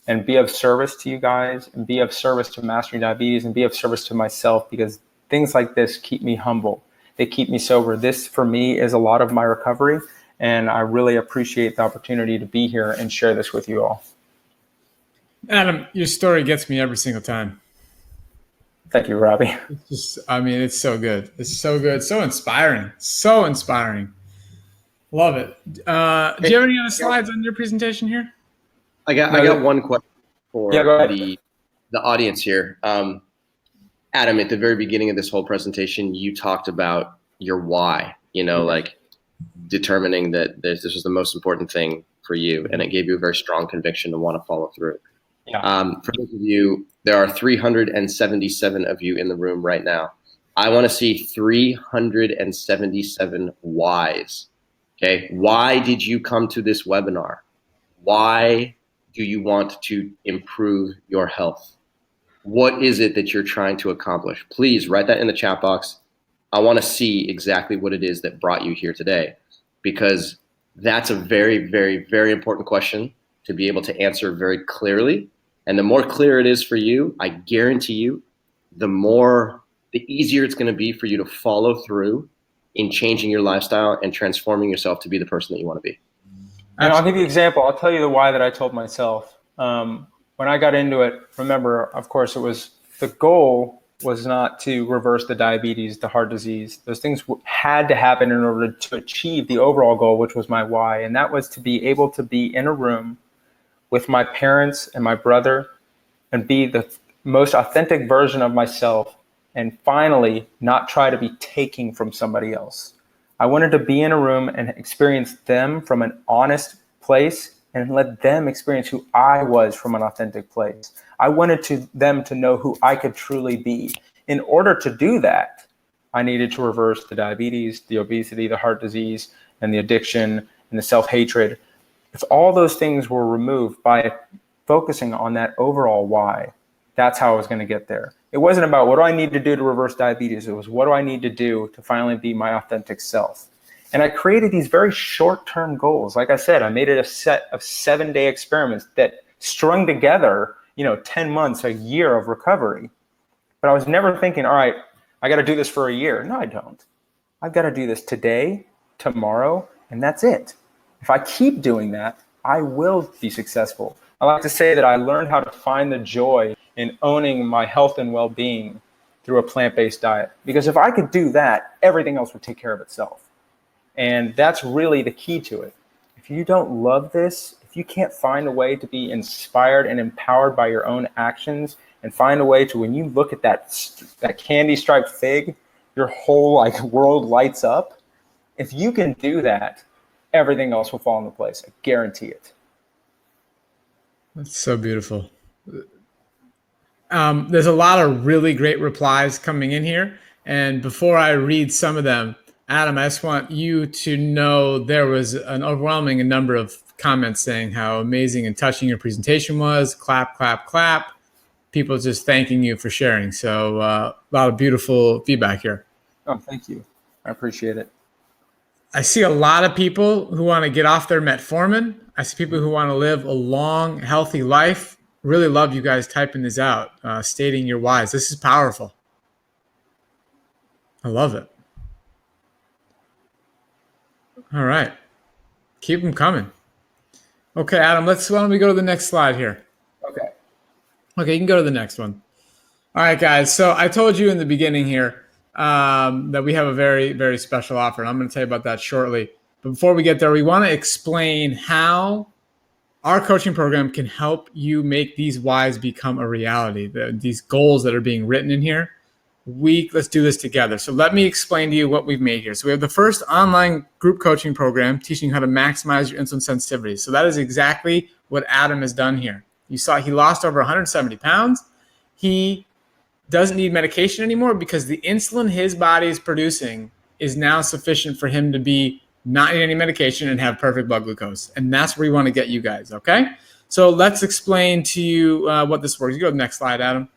and be of service to you guys, and be of service to Mastering Diabetes, and be of service to myself, because things like this keep me humble. They keep me sober. This, for me, is a lot of my recovery, and I really appreciate the opportunity to be here and share this with you all. Adam, your story gets me every single time. Thank you, Robbie. It's so good. It's so good. So inspiring. So inspiring. Love it. Do you have any other slides on your presentation here? I got one question for the audience here. Adam, at the very beginning of this whole presentation, you talked about your why, like determining that this was the most important thing for you, and it gave you a very strong conviction to want to follow through. Yeah. For those of you, there are 377 of you in the room right now. I want to see 377 whys. Okay. Why did you come to this webinar? Why do you want to improve your health? What is it that you're trying to accomplish? Please write that in the chat box. I want to see exactly what it is that brought you here today, because that's a very, very, very important question to be able to answer very clearly. And the more clear it is for you, I guarantee you, the easier it's going to be for you to follow through in changing your lifestyle and transforming yourself to be the person that you want to be. And I'll give you an example. I'll tell you the why that I told myself. When I got into it, remember, of course, the goal was not to reverse the diabetes, the heart disease. Those things had to happen in order to achieve the overall goal, which was my why. And that was to be able to be in a room with my parents and my brother and be the most authentic version of myself, and finally not try to be taking from somebody else. I wanted to be in a room and experience them from an honest place and let them experience who I was from an authentic place. I wanted them to know who I could truly be. In order to do that, I needed to reverse the diabetes, the obesity, the heart disease, and the addiction, and the self-hatred. If all those things were removed by focusing on that overall why, that's how I was going to get there. It wasn't about what do I need to do to reverse diabetes. It was what do I need to do to finally be my authentic self. And I created these very short-term goals. Like I said, I made it a set of 7-day experiments that strung together, 10 months, a year of recovery. But I was never thinking, all right, I got to do this for a year. No, I don't. I've got to do this today, tomorrow, and that's it. If I keep doing that, I will be successful. I like to say that I learned how to find the joy in owning my health and well-being through a plant-based diet. Because if I could do that, everything else would take care of itself. And that's really the key to it. If you don't love this, if you can't find a way to be inspired and empowered by your own actions, and find a way to, when you look at that candy-striped fig, your whole world lights up. If you can do that, everything else will fall into place. I guarantee it. That's so beautiful. There's a lot of really great replies coming in here. And before I read some of them, Adam, I just want you to know there was an overwhelming number of comments saying how amazing and touching your presentation was. Clap, clap, clap. People just thanking you for sharing. So a lot of beautiful feedback here. Oh, thank you. I appreciate it. I see a lot of people who want to get off their metformin. I see people who want to live a long, healthy life. Really love you guys typing this out, stating your whys. This is powerful. I love it. All right. Keep them coming. Okay, Adam, why don't we go to the next slide here? Okay. Okay, you can go to the next one. All right, guys. So I told you in the beginning here that we have a very, very special offer, and I'm going to tell you about that shortly. But before we get there, we want to explain how our coaching program can help you make these whys become a reality, these goals that are being written in here. Let's do this together. So let me explain to you what we've made here. So we have the first online group coaching program teaching how to maximize your insulin sensitivity. So that is exactly what Adam has done here. You saw he lost over 170 pounds. He doesn't need medication anymore because the insulin his body is producing is now sufficient for him to be not need any medication and have perfect blood glucose. And that's where we want to get you guys, okay? So let's explain to you what this works. You go to the next slide, Adam.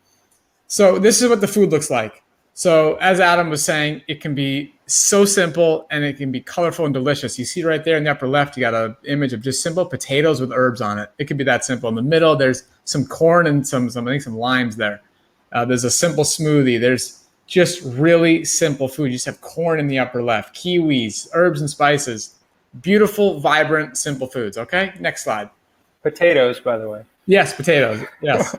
So this is what the food looks like. So as Adam was saying, it can be so simple and it can be colorful and delicious. You see right there in the upper left, you got an image of just simple potatoes with herbs on it. It could be that simple. In the middle, there's some corn and some limes there. There's a simple smoothie. There's just really simple food. You just have corn in the upper left, kiwis, herbs and spices. Beautiful, vibrant, simple foods. Okay, next slide. Potatoes, by the way. Yes, potatoes. Yes.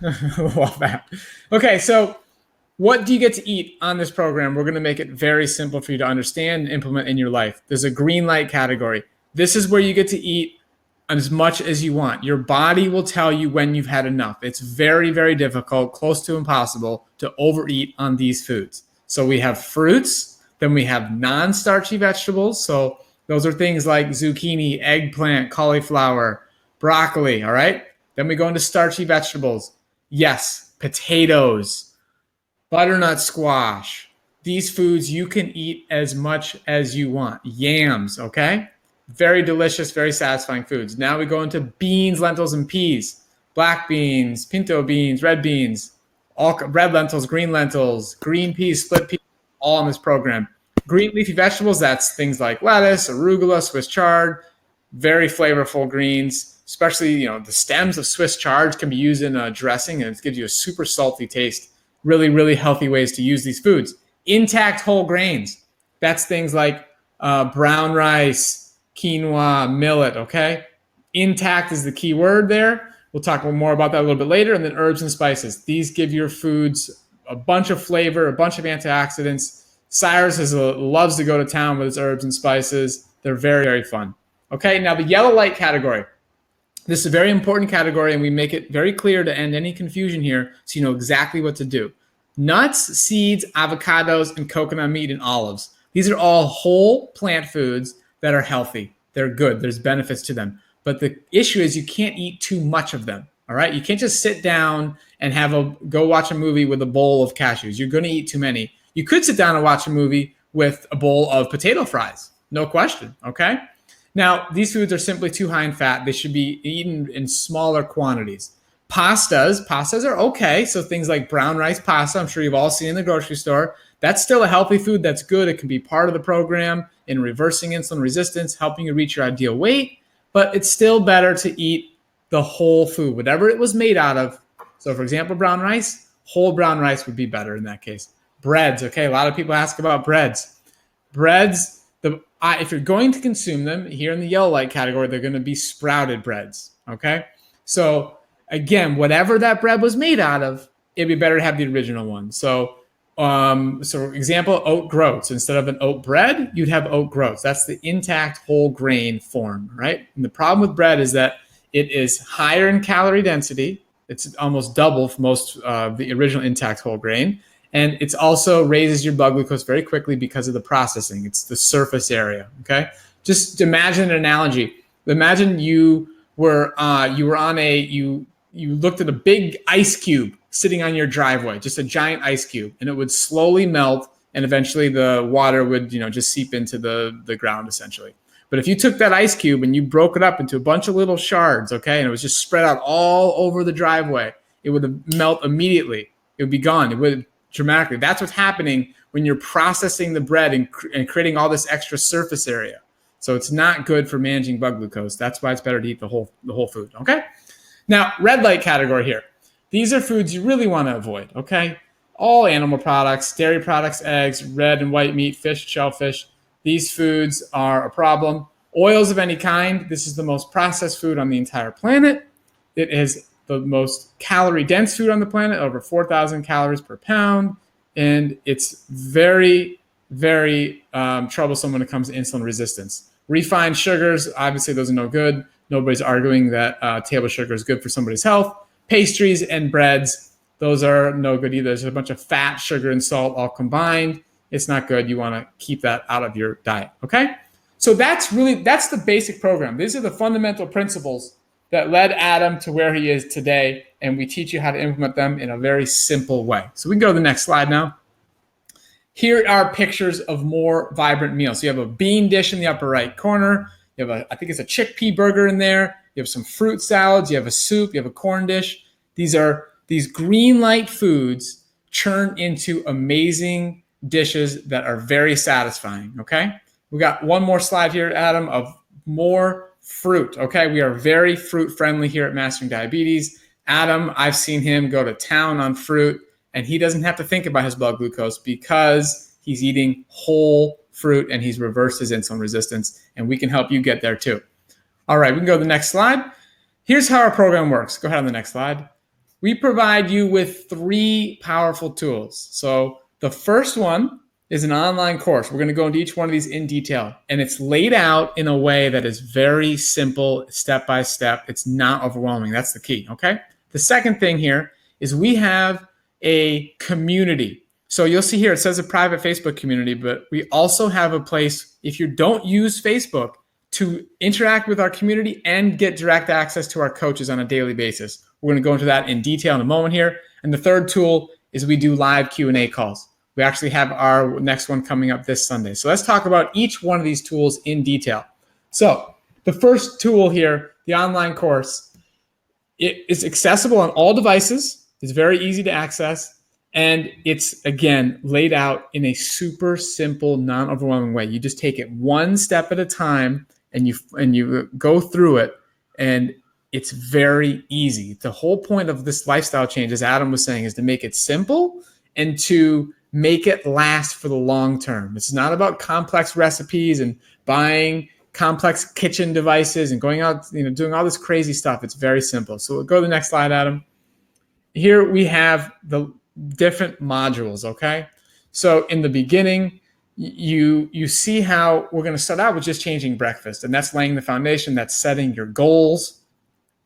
Love that. Okay, so what do you get to eat on this program? We're going to make it very simple for you to understand and implement in your life. There's a green light category. This is where you get to eat as much as you want. Your body will tell you when you've had enough. It's very, very difficult, close to impossible to overeat on these foods. So we have fruits, then we have non-starchy vegetables. So those are things like zucchini, eggplant, cauliflower, broccoli, all right? Then we go into starchy vegetables. Yes, potatoes, butternut squash. These foods you can eat as much as you want. Yams, okay? Very delicious, very satisfying foods. Now we go into beans, lentils, and peas. Black beans, pinto beans, red beans, all red lentils, green peas, split peas, all in this program. Green leafy vegetables, that's things like lettuce, arugula, Swiss chard, very flavorful greens. Especially, the stems of Swiss chard can be used in a dressing, and it gives you a super salty taste. Really, really healthy ways to use these foods. Intact whole grains. That's things like brown rice, quinoa, millet, okay? Intact is the key word there. We'll talk more about that a little bit later. And then herbs and spices. These give your foods a bunch of flavor, a bunch of antioxidants. Cyrus loves to go to town with his herbs and spices. They're very, very fun. Okay, now the yellow light category. This is a very important category, and we make it very clear to end any confusion here so you know exactly what to do. Nuts, seeds, avocados, and coconut meat and olives. These are all whole plant foods that are healthy. They're good. There's benefits to them. But the issue is you can't eat too much of them, all right? You can't just sit down and go watch a movie with a bowl of cashews. You're going to eat too many. You could sit down and watch a movie with a bowl of potato fries. No question, okay? Now, these foods are simply too high in fat. They should be eaten in smaller quantities. Pastas are okay. So things like brown rice pasta, I'm sure you've all seen in the grocery store. That's still a healthy food. That's good. It can be part of the program in reversing insulin resistance, helping you reach your ideal weight. But it's still better to eat the whole food, whatever it was made out of. So for example, brown rice, whole brown rice would be better in that case. Breads, okay? A lot of people ask about breads. Breads, if you're going to consume them here in the yellow light category, they're going to be sprouted breads, okay? So again, whatever that bread was made out of, it'd be better to have the original one. So example, oat groats. Instead of an oat bread, you'd have oat groats. That's the intact whole grain form, right? And the problem with bread is that it is higher in calorie density. It's almost double for most of the original intact whole grain. And it also raises your blood glucose very quickly because of the processing. It's the surface area, okay? Just imagine an analogy. Imagine you where you looked at a big ice cube sitting on your driveway, just a giant ice cube, and it would slowly melt, and eventually the water would just seep into the ground essentially. But if you took that ice cube and you broke it up into a bunch of little shards, okay, and it was just spread out all over the driveway, it would melt immediately. It would be gone. It would dramatically. That's what's happening when you're processing the bread and creating all this extra surface area. So it's not good for managing blood glucose. That's why it's better to eat the whole food, okay? Now, red light category here. These are foods you really want to avoid, okay? All animal products, dairy products, eggs, red and white meat, fish, shellfish. These foods are a problem. Oils of any kind. This is the most processed food on the entire planet. It is the most calorie-dense food on the planet, over 4,000 calories per pound. And it's very, very troublesome when it comes to insulin resistance. Refined sugars, obviously those are no good. Nobody's arguing that table sugar is good for somebody's health. Pastries and breads, those are no good either. There's a bunch of fat, sugar, and salt all combined. It's not good. You want to keep that out of your diet, okay? So that's the basic program. These are the fundamental principles that led Adam to where he is today, and we teach you how to implement them in a very simple way. So we can go to the next slide now. Here are pictures of more vibrant meals. So you have a bean dish in the upper right corner. You have I think it's a chickpea burger in there. You have some fruit salads. You have a soup. You have a corn dish. These green light foods churn into amazing dishes that are very satisfying, okay? We got one more slide here, Adam, of more fruit, okay? We are very fruit friendly here at Mastering Diabetes. Adam, I've seen him go to town on fruit, and he doesn't have to think about his blood glucose because he's eating whole fruit and he's reversed his insulin resistance, and we can help you get there too. All right, we can go to the next slide. Here's how our program works. Go ahead on the next slide. We provide you with 3 powerful tools. So the first one is an online course. We're going to go into each one of these in detail, and it's laid out in a way that is very simple, step by step. It's not overwhelming. That's the key, okay? The second thing here is we have a community. So you'll see here, it says a private Facebook community, but we also have a place, if you don't use Facebook, to interact with our community and get direct access to our coaches on a daily basis. We're going to go into that in detail in a moment here. And the third tool is we do live Q&A calls. We actually have our next one coming up this Sunday. So let's talk about each one of these tools in detail. So the first tool here, the online course, it is accessible on all devices. It's very easy to access. And it's, again, laid out in a super simple, non-overwhelming way. You just take it one step at a time and you go through it, and it's very easy. The whole point of this lifestyle change, as Adam was saying, is to make it simple and to make it last for the long term. It's not about complex recipes and buying complex kitchen devices and going out, doing all this crazy stuff. It's very simple. So we'll go to the next slide, Adam. Here we have the different modules, okay? So in the beginning, you see how we're going to start out with just changing breakfast, and that's laying the foundation. That's setting your goals.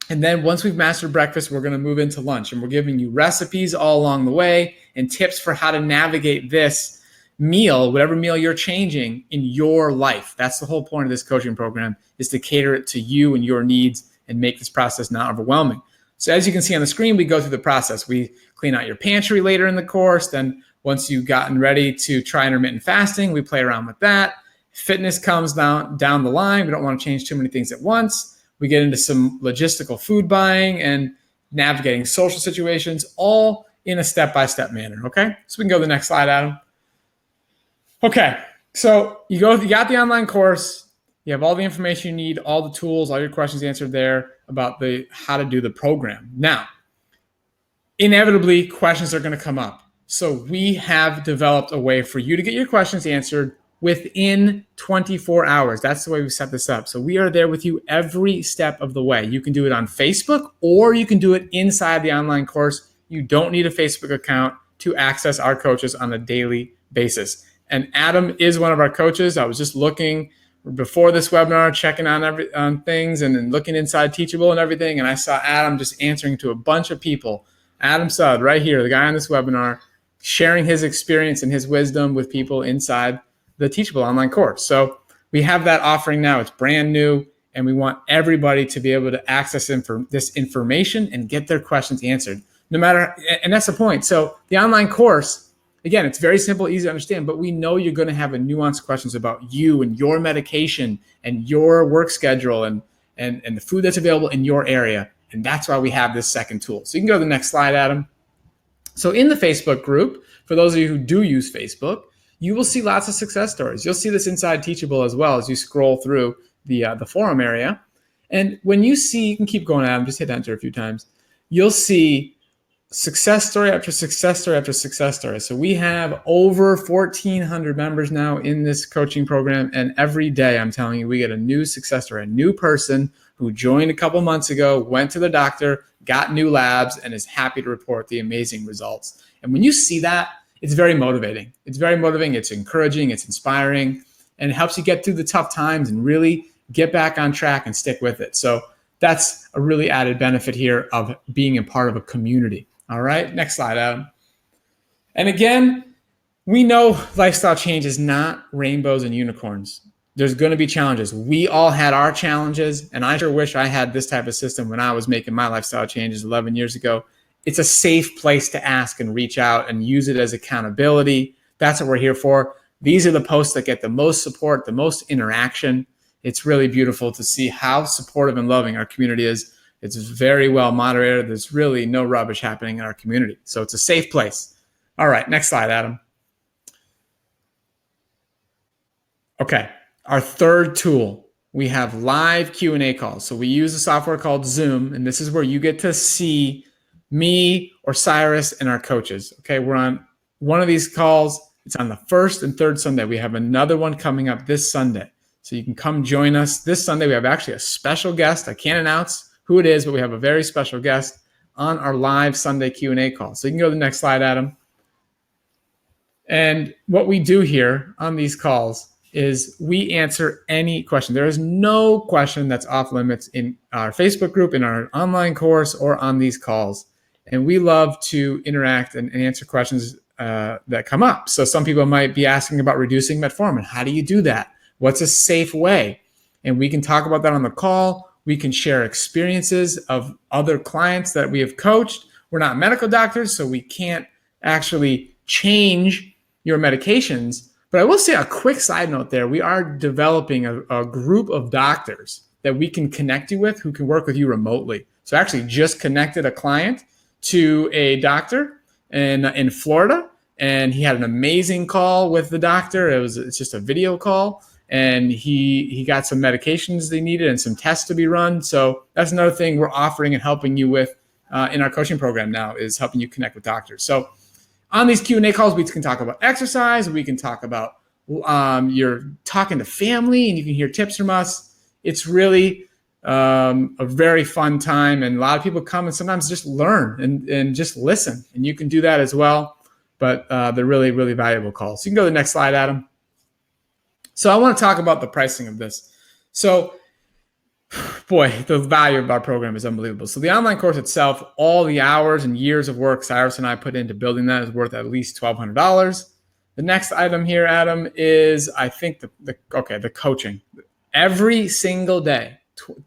And then once we've mastered breakfast, we're going to move into lunch, and we're giving you recipes all along the way and tips for how to navigate this meal, whatever meal you're changing in your life. That's the whole point of this coaching program, is to cater it to you and your needs and make this process not overwhelming. So as you can see on the screen, we go through the process. We clean out your pantry later in the course. Then once you've gotten ready to try intermittent fasting, we play around with that. Fitness comes down the line. We don't want to change too many things at once. We get into some logistical food buying and navigating social situations, all in a step-by-step manner, okay? So we can go to the next slide, Adam. Okay, so you got the online course. You have all the information you need, all the tools, all your questions answered there about how to do the program. Now, inevitably, questions are going to come up. So we have developed a way for you to get your questions answered within 24 hours. That's the way we set this up. So we are there with you every step of the way. You can do it on Facebook, or you can do it inside the online course. You don't need a Facebook account to access our coaches on a daily basis. And Adam is one of our coaches. I was just looking before this webinar, checking on things and then looking inside Teachable and everything. And I saw Adam just answering to a bunch of people. Adam Sudd, right here, the guy on this webinar, sharing his experience and his wisdom with people inside the Teachable online course. So we have that offering now. It's brand new, and we want everybody to be able to access this information and get their questions answered, no matter, and that's the point. So the online course, again, it's very simple, easy to understand, but we know you're going to have a nuanced questions about you and your medication and your work schedule and the food that's available in your area. And that's why we have this second tool. So you can go to the next slide, Adam. So in the Facebook group, for those of you who do use Facebook, you will see lots of success stories. You'll see this inside Teachable as well as you scroll through the forum area. And when you see, you can keep going, Adam, just hit enter a few times. You'll see success story after success story after success story. So we have over 1,400 members now in this coaching program. And every day, I'm telling you, we get a new success story, a new person who joined a couple months ago, went to the doctor, got new labs, and is happy to report the amazing results. And when you see that, it's very motivating. It's very motivating. It's encouraging. It's inspiring. And it helps you get through the tough times and really get back on track and stick with it. So that's a really added benefit here of being a part of a community. All right, next slide, Adam. And again, we know lifestyle change is not rainbows and unicorns. There's going to be challenges. We all had our challenges, and I sure wish I had this type of system when I was making my lifestyle changes 11 years ago. It's a safe place to ask and reach out and use it as accountability. That's what we're here for. These are the posts that get the most support, the most interaction. It's really beautiful to see how supportive and loving our community is. It's very well moderated. There's really no rubbish happening in our community. So it's a safe place. All right, next slide, Adam. Okay, our third tool, we have live Q&A calls. So we use a software called Zoom, and this is where you get to see me or Cyrus and our coaches. Okay, we're on one of these calls. It's on the first and third Sunday. We have another one coming up this Sunday. So you can come join us this Sunday. We have actually a special guest. I can't announce who it is, but we have a very special guest on our live Sunday Q&A call. So you can go to the next slide, Adam. And what we do here on these calls is we answer any question. There is no question that's off limits in our Facebook group, in our online course, or on these calls. And we love to interact and answer questions that come up. So some people might be asking about reducing metformin. How do you do that? What's a safe way? And we can talk about that on the call. We can share experiences of other clients that we have coached. We're not medical doctors, so we can't actually change your medications. But I will say a quick side note there. We are developing a group of doctors that we can connect you with who can work with you remotely. So I actually just connected a client to a doctor in Florida, and he had an amazing call with the doctor. It's just a video call, and he got some medications they needed and some tests to be run. So that's another thing we're offering and helping you with in our coaching program now, is helping you connect with doctors. So on these Q&A calls, we can talk about exercise. We can talk about you're talking to family, and you can hear tips from us. It's really a very fun time, and a lot of people come and sometimes just learn and just listen, and you can do that as well. But they're really, really valuable calls. So you can go to the next slide, Adam. So I want to talk about the pricing of this. So, boy, the value of our program is unbelievable. So the online course itself, all the hours and years of work Cyrus and I put into building that is worth at least $1,200. The next item here, Adam, is I think the coaching. Every single day,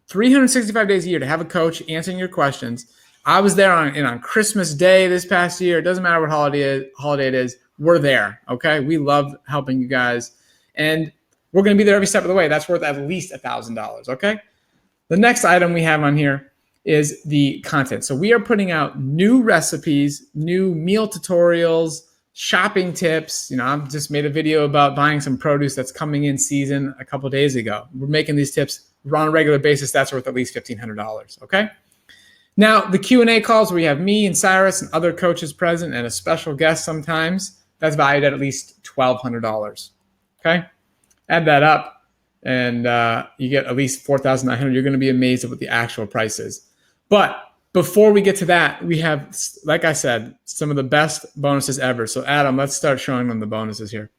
365 days a year, to have a coach answering your questions. I was there on Christmas Day this past year. It doesn't matter what holiday it is. We're there, okay? We love helping you guys. And we're going to be there every step of the way. That's worth at least $1,000, okay? The next item we have on here is the content. So we are putting out new recipes, new meal tutorials, shopping tips. I've just made a video about buying some produce that's coming in season a couple days ago. We're making these tips on a regular basis. That's worth at least $1,500, okay? Now, the Q&A calls where we have me and Cyrus and other coaches present and a special guest sometimes, that's valued at least $1,200, okay? Add that up, and you get at least $4,900. You're going to be amazed at what the actual price is. But before we get to that, we have, like I said, some of the best bonuses ever. So Adam, let's start showing them the bonuses here.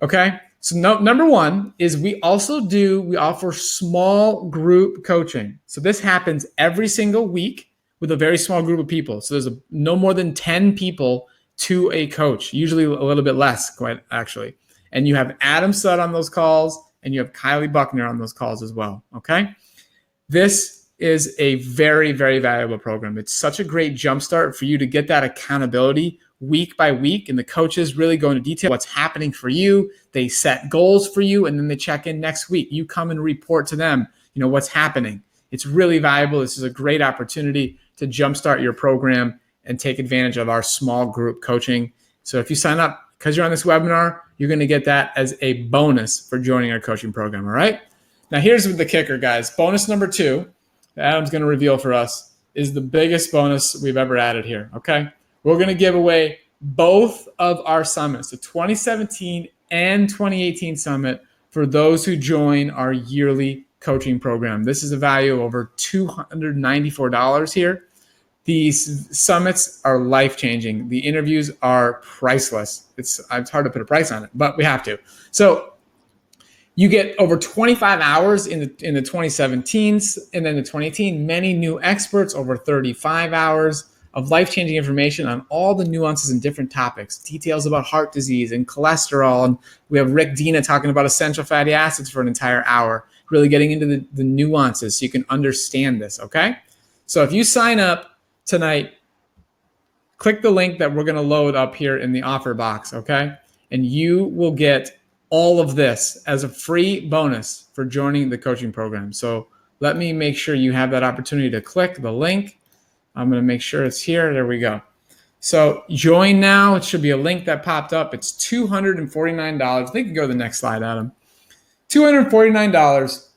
Okay, so number one is we offer small group coaching. So this happens every single week with a very small group of people. So there's no more than 10 people to a coach, usually a little bit less, quite actually. And you have Adam Sudd on those calls, and you have Kylie Buckner on those calls as well, okay? This is a very, very valuable program. It's such a great jumpstart for you to get that accountability week by week. And the coaches really go into detail what's happening for you. They set goals for you, and then they check in next week. You come and report to them, what's happening. It's really valuable. This is a great opportunity to jumpstart your program and take advantage of our small group coaching. So if you sign up because you're on this webinar, you're going to get that as a bonus for joining our coaching program. All right. Now here's the kicker, guys. Bonus number 2 that Adam's going to reveal for us is the biggest bonus we've ever added here. Okay. We're going to give away both of our summits, the 2017 and 2018 summit, for those who join our yearly coaching program. This is a value of over $294 here. These summits are life-changing. The interviews are priceless. It's hard to put a price on it, but we have to. So you get over 25 hours in the 2017s, and then the 2018, many new experts, over 35 hours of life-changing information on all the nuances and different topics, details about heart disease and cholesterol. And we have Rick Dina talking about essential fatty acids for an entire hour, really getting into the nuances so you can understand this, okay? So if you sign up tonight, click the link that we're going to load up here in the offer box, okay? And you will get all of this as a free bonus for joining the coaching program. So let me make sure you have that opportunity to click the link. I'm going to make sure it's here. There we go. So join now. It should be a link that popped up. It's $249. I think you can go to the next slide, Adam. $249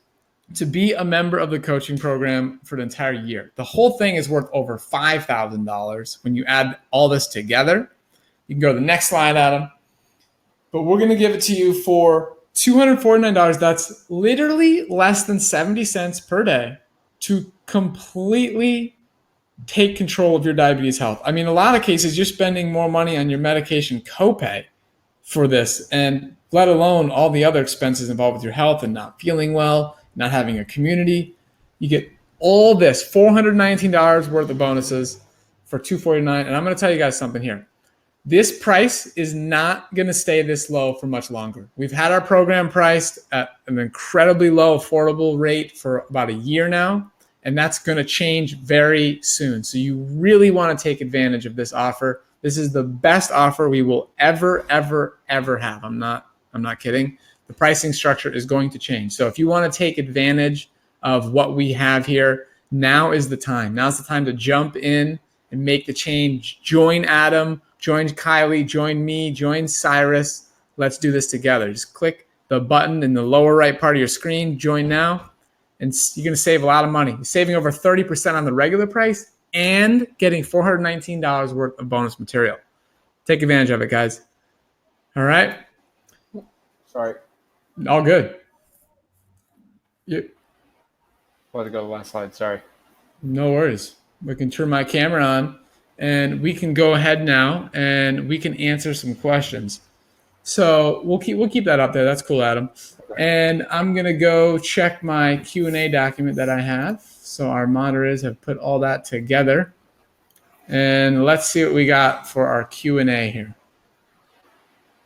to be a member of the coaching program for the entire year. The whole thing is worth over $5,000 when you add all this together. You can go to the next slide, Adam. But we're going to give it to you for $249. That's literally less than 70 cents per day to completely take control of your diabetes health. I mean, a lot of cases, you're spending more money on your medication copay for this, and let alone all the other expenses involved with your health and not feeling well, not having a community. You get all this, $419 worth of bonuses for $249. And I'm going to tell you guys something here. This price is not going to stay this low for much longer. We've had our program priced at an incredibly low, affordable rate for about a year now, and that's going to change very soon. So you really want to take advantage of this offer. This is the best offer we will ever have. I'm not kidding. The pricing structure is going to change. So if you want to take advantage of what we have here, now is the time. Now's the time to jump in and make the change. Join Adam, join Kylie, join me, join Cyrus. Let's do this together. Just click the button in the lower right part of your screen, join now, and you're going to save a lot of money. You're saving over 30% on the regular price and getting $419 worth of bonus material. Take advantage of it, guys. All right? Sorry. All good. Let it go to the last slide. Sorry. No worries. We can turn my camera on, and we can go ahead now, and we can answer some questions. So we'll keep that up there. That's cool, Adam. And I'm gonna go check my Q&A document that I have. So our moderators have put all that together, and let's see what we got for our Q&A here.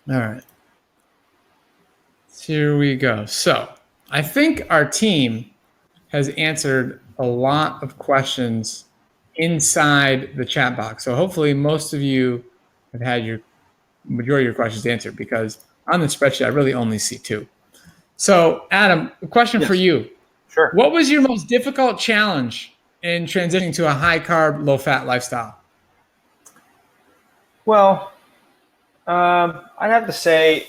All right. Here we go. So I think our team has answered a lot of questions inside the chat box. So hopefully most of you have had your majority of your questions answered, because on the spreadsheet, I really only see 2. So Adam, a question for you. Sure. What was your most difficult challenge in transitioning to a high carb, low fat lifestyle? Well, I'd have to say,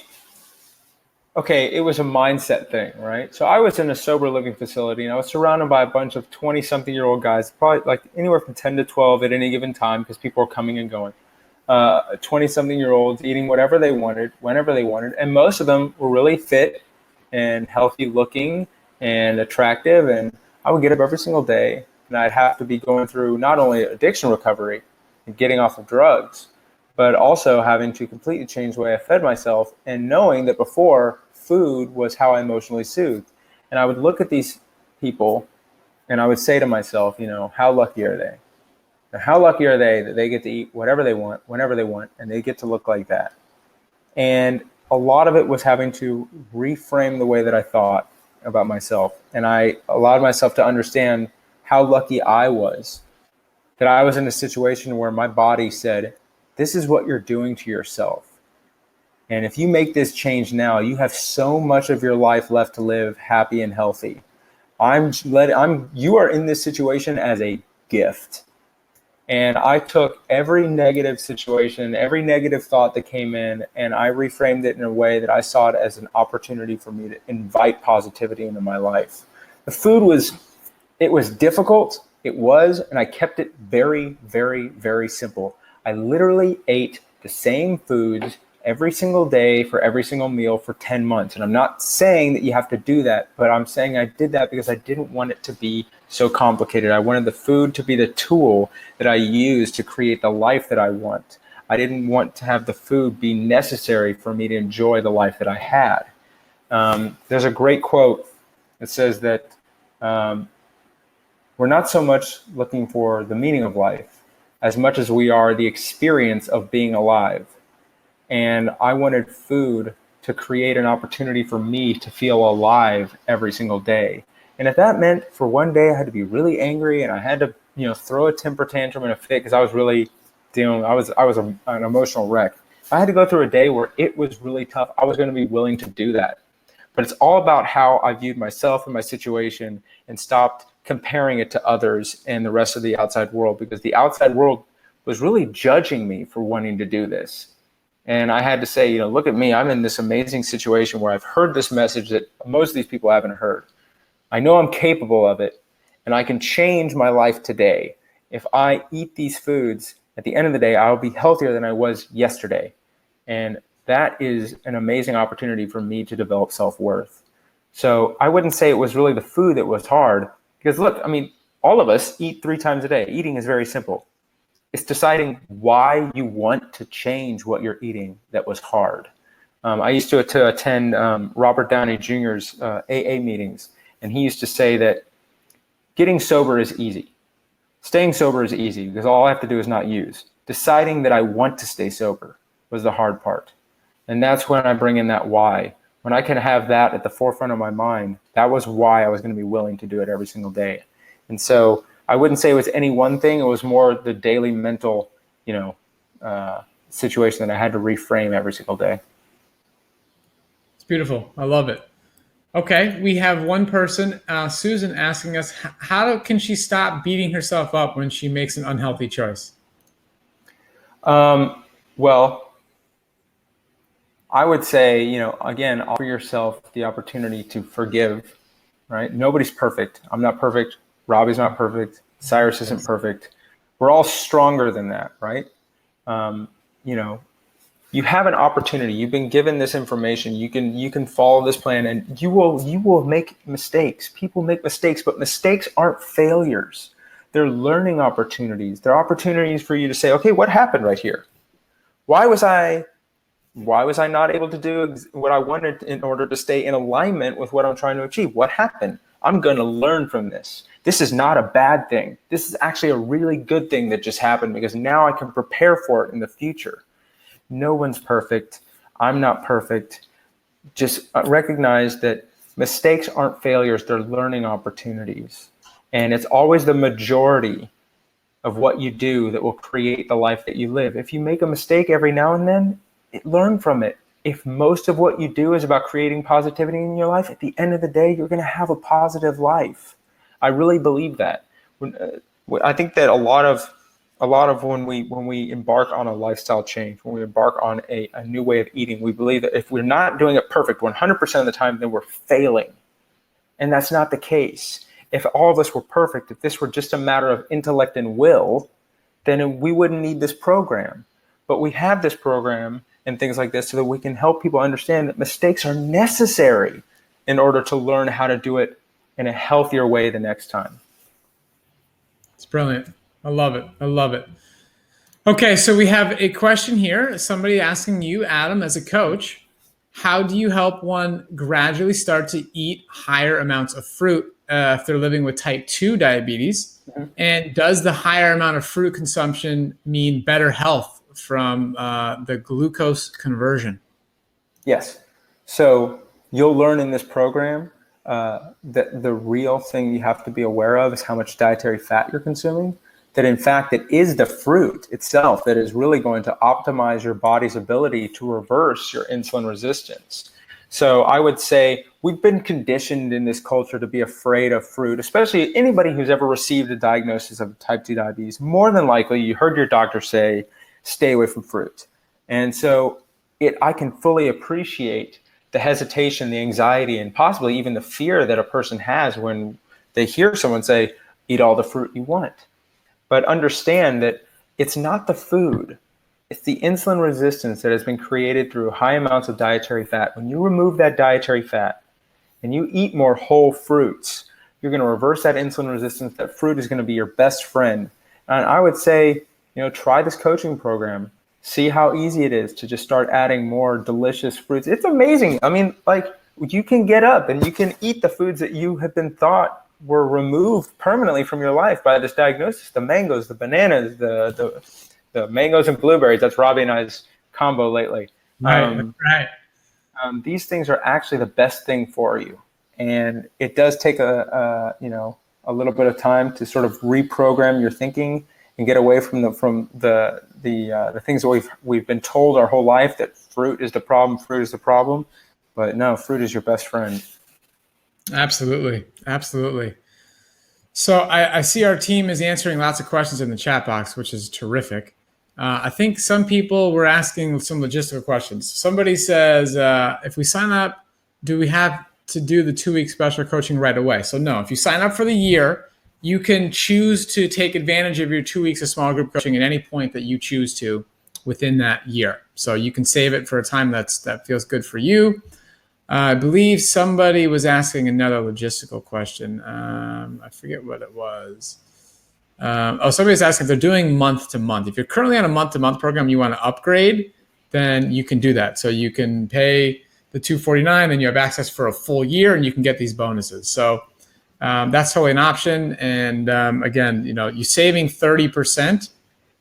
okay, it was a mindset thing, right? So I was in a sober living facility, and I was surrounded by a bunch of 20-something-year-old guys, probably like anywhere from 10 to 12 at any given time, because people were coming and going. 20-something-year-olds eating whatever they wanted, whenever they wanted, and most of them were really fit and healthy looking and attractive, and I would get up every single day, and I'd have to be going through not only addiction recovery and getting off of drugs, but also having to completely change the way I fed myself, and knowing that before, food was how I emotionally soothed. And I would look at these people and I would say to myself, how lucky are they? Now, how lucky are they that they get to eat whatever they want, whenever they want, and they get to look like that? And a lot of it was having to reframe the way that I thought about myself. And I allowed myself to understand how lucky I was that I was in a situation where my body said, this is what you're doing to yourself. And if you make this change now, you have so much of your life left to live happy and healthy. You are in this situation as a gift. And I took every negative situation, every negative thought that came in, and I reframed it in a way that I saw it as an opportunity for me to invite positivity into my life. The food was difficult. It was, and I kept it very, very, very simple. I literally ate the same foods every single day for every single meal for 10 months. And I'm not saying that you have to do that, but I'm saying I did that because I didn't want it to be so complicated. I wanted the food to be the tool that I use to create the life that I want. I didn't want to have the food be necessary for me to enjoy the life that I had. There's a great quote that says that we're not so much looking for the meaning of life as much as we are the experience of being alive. And I wanted food to create an opportunity for me to feel alive every single day. And if that meant for one day I had to be really angry and I had to, throw a temper tantrum and a fit because I was really I was an emotional wreck. If I had to go through a day where it was really tough, I was going to be willing to do that. But it's all about how I viewed myself and my situation and stopped comparing it to others and the rest of the outside world, because the outside world was really judging me for wanting to do this. And I had to say, look at me, I'm in this amazing situation where I've heard this message that most of these people haven't heard. I know I'm capable of it, and I can change my life today. If I eat these foods, at the end of the day, I'll be healthier than I was yesterday. And that is an amazing opportunity for me to develop self-worth. So I wouldn't say it was really the food that was hard, because look, all of us eat 3 times a day. Eating is very simple. It's deciding why you want to change what you're eating that was hard. I used to attend Robert Downey Jr.'s AA meetings, and he used to say that getting sober is easy. Staying sober is easy because all I have to do is not use. Deciding that I want to stay sober was the hard part. And that's when I bring in that why. When I can have that at the forefront of my mind, that was why I was going to be willing to do it every single day. And so I wouldn't say it was any one thing. It was more the daily mental, situation that I had to reframe every single day. It's beautiful. I love it. Okay, we have one person, Susan, asking us, how can she stop beating herself up when she makes an unhealthy choice? Well, I would say, again, offer yourself the opportunity to forgive, right? Nobody's perfect. I'm not perfect. Robbie's not perfect. Cyrus isn't perfect. We're all stronger than that, right? You have an opportunity. You've been given this information. You can follow this plan, and you will make mistakes. People make mistakes, but mistakes aren't failures. They're learning opportunities. They're opportunities for you to say, okay, what happened right here? Why was I not able to do what I wanted in order to stay in alignment with what I'm trying to achieve? What happened? I'm going to learn from this. This is not a bad thing. This is actually a really good thing that just happened, because now I can prepare for it in the future. No one's perfect. I'm not perfect. Just recognize that mistakes aren't failures. They're learning opportunities. And it's always the majority of what you do that will create the life that you live. If you make a mistake every now and then, learn from it. If most of what you do is about creating positivity in your life, at the end of the day, you're going to have a positive life. I really believe that. I think that a lot of when we embark on a lifestyle change, when we embark on a new way of eating, we believe that if we're not doing it perfect 100% of the time, then we're failing. And that's not the case. If all of us were perfect, if this were just a matter of intellect and will, then we wouldn't need this program. But we have this program and things like this so that we can help people understand that mistakes are necessary in order to learn how to do it in a healthier way the next time. It's brilliant. I love it. I love it. Okay, so we have a question here. Somebody asking you, Adam, as a coach, how do you help one gradually start to eat higher amounts of fruit if they're living with type 2 diabetes? Mm-hmm. And does the higher amount of fruit consumption mean better health from the glucose conversion? Yes. So you'll learn in this program the real thing you have to be aware of is how much dietary fat you're consuming. That in fact, it is the fruit itself that is really going to optimize your body's ability to reverse your insulin resistance. So I would say we've been conditioned in this culture to be afraid of fruit, especially anybody who's ever received a diagnosis of type 2 diabetes. More than likely, you heard your doctor say, stay away from fruit. And so I can fully appreciate the hesitation, the anxiety, and possibly even the fear that a person has when they hear someone say, eat all the fruit you want. But understand that it's not the food. It's the insulin resistance that has been created through high amounts of dietary fat. When you remove that dietary fat and you eat more whole fruits, you're going to reverse that insulin resistance. That fruit is going to be your best friend. And I would say, try this coaching program. See how easy it is to just start adding more delicious fruits. It's amazing. I mean, you can get up and you can eat the foods that you have been thought were removed permanently from your life by this diagnosis. The mangoes, the bananas, the mangoes and blueberries. That's Robbie and I's combo lately. Right. These things are actually the best thing for you. And it does take a little bit of time to sort of reprogram your thinking and get away from the things that we've been told our whole life, that fruit is the problem. But no, fruit is your best friend. Absolutely. So I see our team is answering lots of questions in the chat box, which is terrific. I think some people were asking some logistical questions. Somebody says, if we sign up, do we have to do the 2-week special coaching right away? So no, if you sign up for the year, you can choose to take advantage of your 2 weeks of small group coaching at any point that you choose to within that year. So you can save it for a time that feels good for you. I believe somebody was asking another logistical question. I forget what it was. Somebody was asking if they're doing month to month. If you're currently on a month to month program, you want to upgrade, then you can do that. So you can pay the $249, and you have access for a full year, and you can get these bonuses. So that's totally an option. And again, you're saving 30%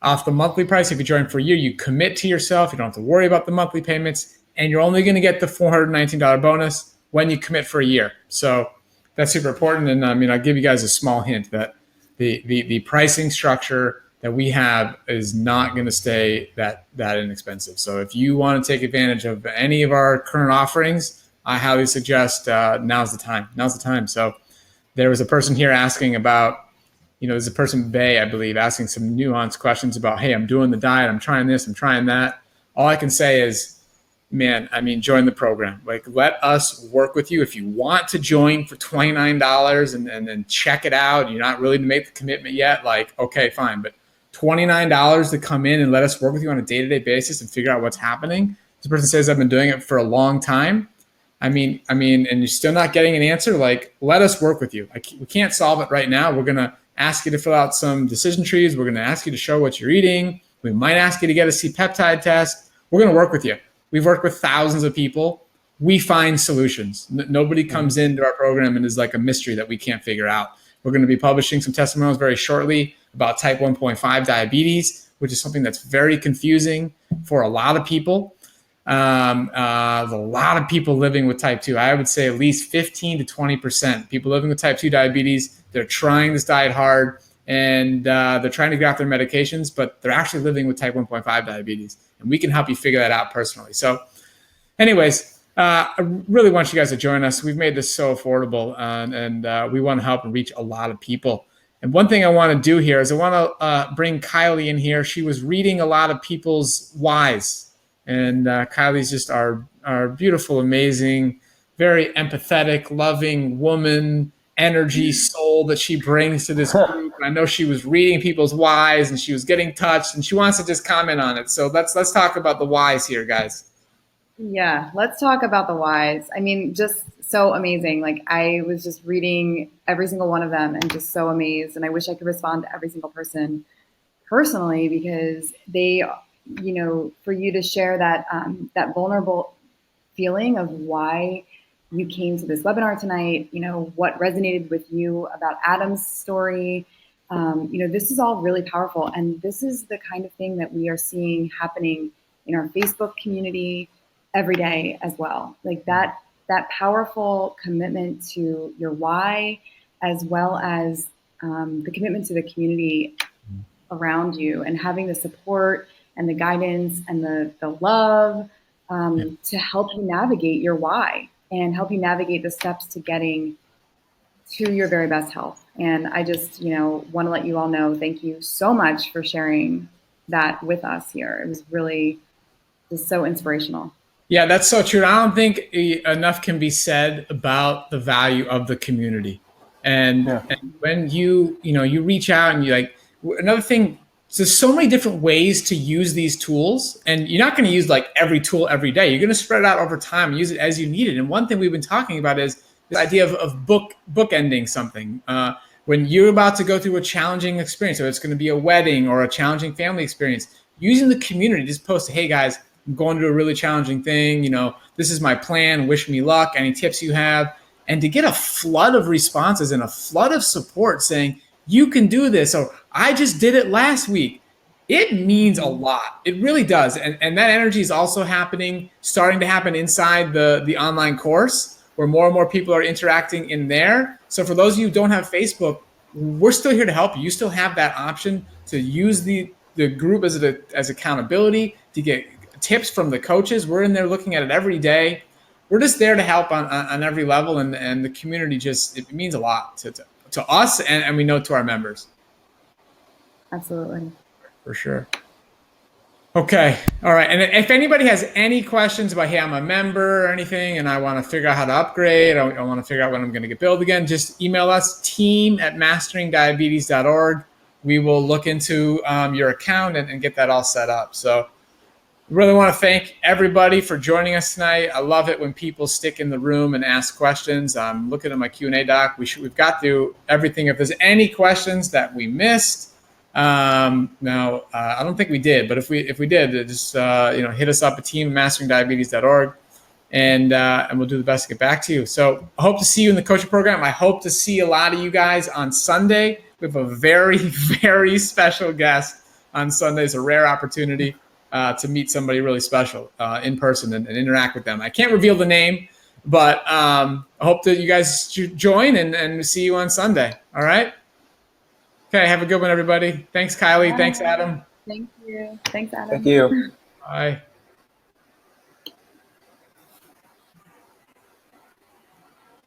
off the monthly price. If you join for a year, you commit to yourself. You don't have to worry about the monthly payments. And you're only going to get the $419 bonus when you commit for a year. So that's super important. And I'll give you guys a small hint that the pricing structure that we have is not going to stay that inexpensive. So if you want to take advantage of any of our current offerings, I highly suggest now's the time. So there was a person here asking about, there's a person, Bay, I believe, asking some nuanced questions about, hey, I'm doing the diet, I'm trying this, I'm trying that. All I can say is, join the program. Let us work with you. If you want to join for $29 and then check it out, you're not ready to make the commitment yet, okay, fine. But $29 to come in and let us work with you on a day-to-day basis and figure out what's happening. This person says, I've been doing it for a long time. And you're still not getting an answer. Let us work with you. We can't solve it right now. We're going to ask you to fill out some decision trees. We're going to ask you to show what you're eating. We might ask you to get a C-peptide test. We're going to work with you. We've worked with thousands of people. We find solutions. Nobody comes into our program and is like a mystery that we can't figure out. We're going to be publishing some testimonials very shortly about type 1.5 diabetes, which is something that's very confusing for a lot of people. A lot of people living with type 2. I would say at least 15 to 20% people living with type 2 diabetes, they're trying this diet hard and they're trying to get off their medications, but they're actually living with type 1.5 diabetes. And we can help you figure that out personally. So anyways, I really want you guys to join us. We've made this so affordable, and we want to help and reach a lot of people. And one thing I want to do here is I want to bring Kylie in here. She was reading a lot of people's whys. And Kylie's just our beautiful, amazing, very empathetic, loving woman, energy, soul that she brings to this group. And I know she was reading people's whys and she was getting touched and she wants to just comment on it. So let's talk about the whys here, guys. Yeah, let's talk about the whys. Just so amazing. I was just reading every single one of them and just so amazed. And I wish I could respond to every single person personally, because they, for you to share that vulnerable feeling of why you came to this webinar tonight, what resonated with you about Adam's story. This is all really powerful. And this is the kind of thing that we are seeing happening in our Facebook community every day as well. That that powerful commitment to your why, as well as the commitment to the community around you, and having the support and the guidance and the love to help you navigate your why and help you navigate the steps to getting to your very best health. And I just, want to let you all know, thank you so much for sharing that with us here. It was really just so inspirational. Yeah, that's so true. I don't think enough can be said about the value of the community. And when you reach out and you like, another thing, there's so many different ways to use these tools, and you're not going to use like every tool every day. You're going to spread it out over time and use it as you need it. And one thing we've been talking about is this idea of bookending something. When you're about to go through a challenging experience, so it's going to be a wedding or a challenging family experience, using the community, just post, hey guys, I'm going through a really challenging thing. This is my plan. Wish me luck. Any tips you have? And to get a flood of responses and a flood of support saying, you can do this, or I just did it last week. It means a lot. It really does. And that energy is also starting to happen inside the online course, where more and more people are interacting in there. So for those of you who don't have Facebook, we're still here to help you. You still have that option to use the group as accountability, to get tips from the coaches. We're in there looking at it every day. We're just there to help on every level, and the community it means a lot to us, and we know to our members. Absolutely. For sure. Okay. All right. And if anybody has any questions about, hey, I'm a member or anything, and I want to figure out how to upgrade, I want to figure out when I'm going to get billed again, just email us, team@masteringdiabetes.org. We will look into your account and get that all set up. So really want to thank everybody for joining us tonight. I love it when people stick in the room and ask questions. I'm looking at my Q&A doc. We've got through everything. If there's any questions that we missed, I don't think we did, but if we did, just hit us up at team@masteringdiabetes.org, and we'll do the best to get back to you. So I hope to see you in the coaching program. I hope to see a lot of you guys on Sunday. We have a very, very special guest on Sunday. It's a rare opportunity to meet somebody really special in person and interact with them. I can't reveal the name, but I hope that you guys join and see you on Sunday. All right? Okay, have a good one, everybody. Thanks, Kylie. Bye. Thanks, Adam. Thank you. Thanks, Adam. Thank you. Bye.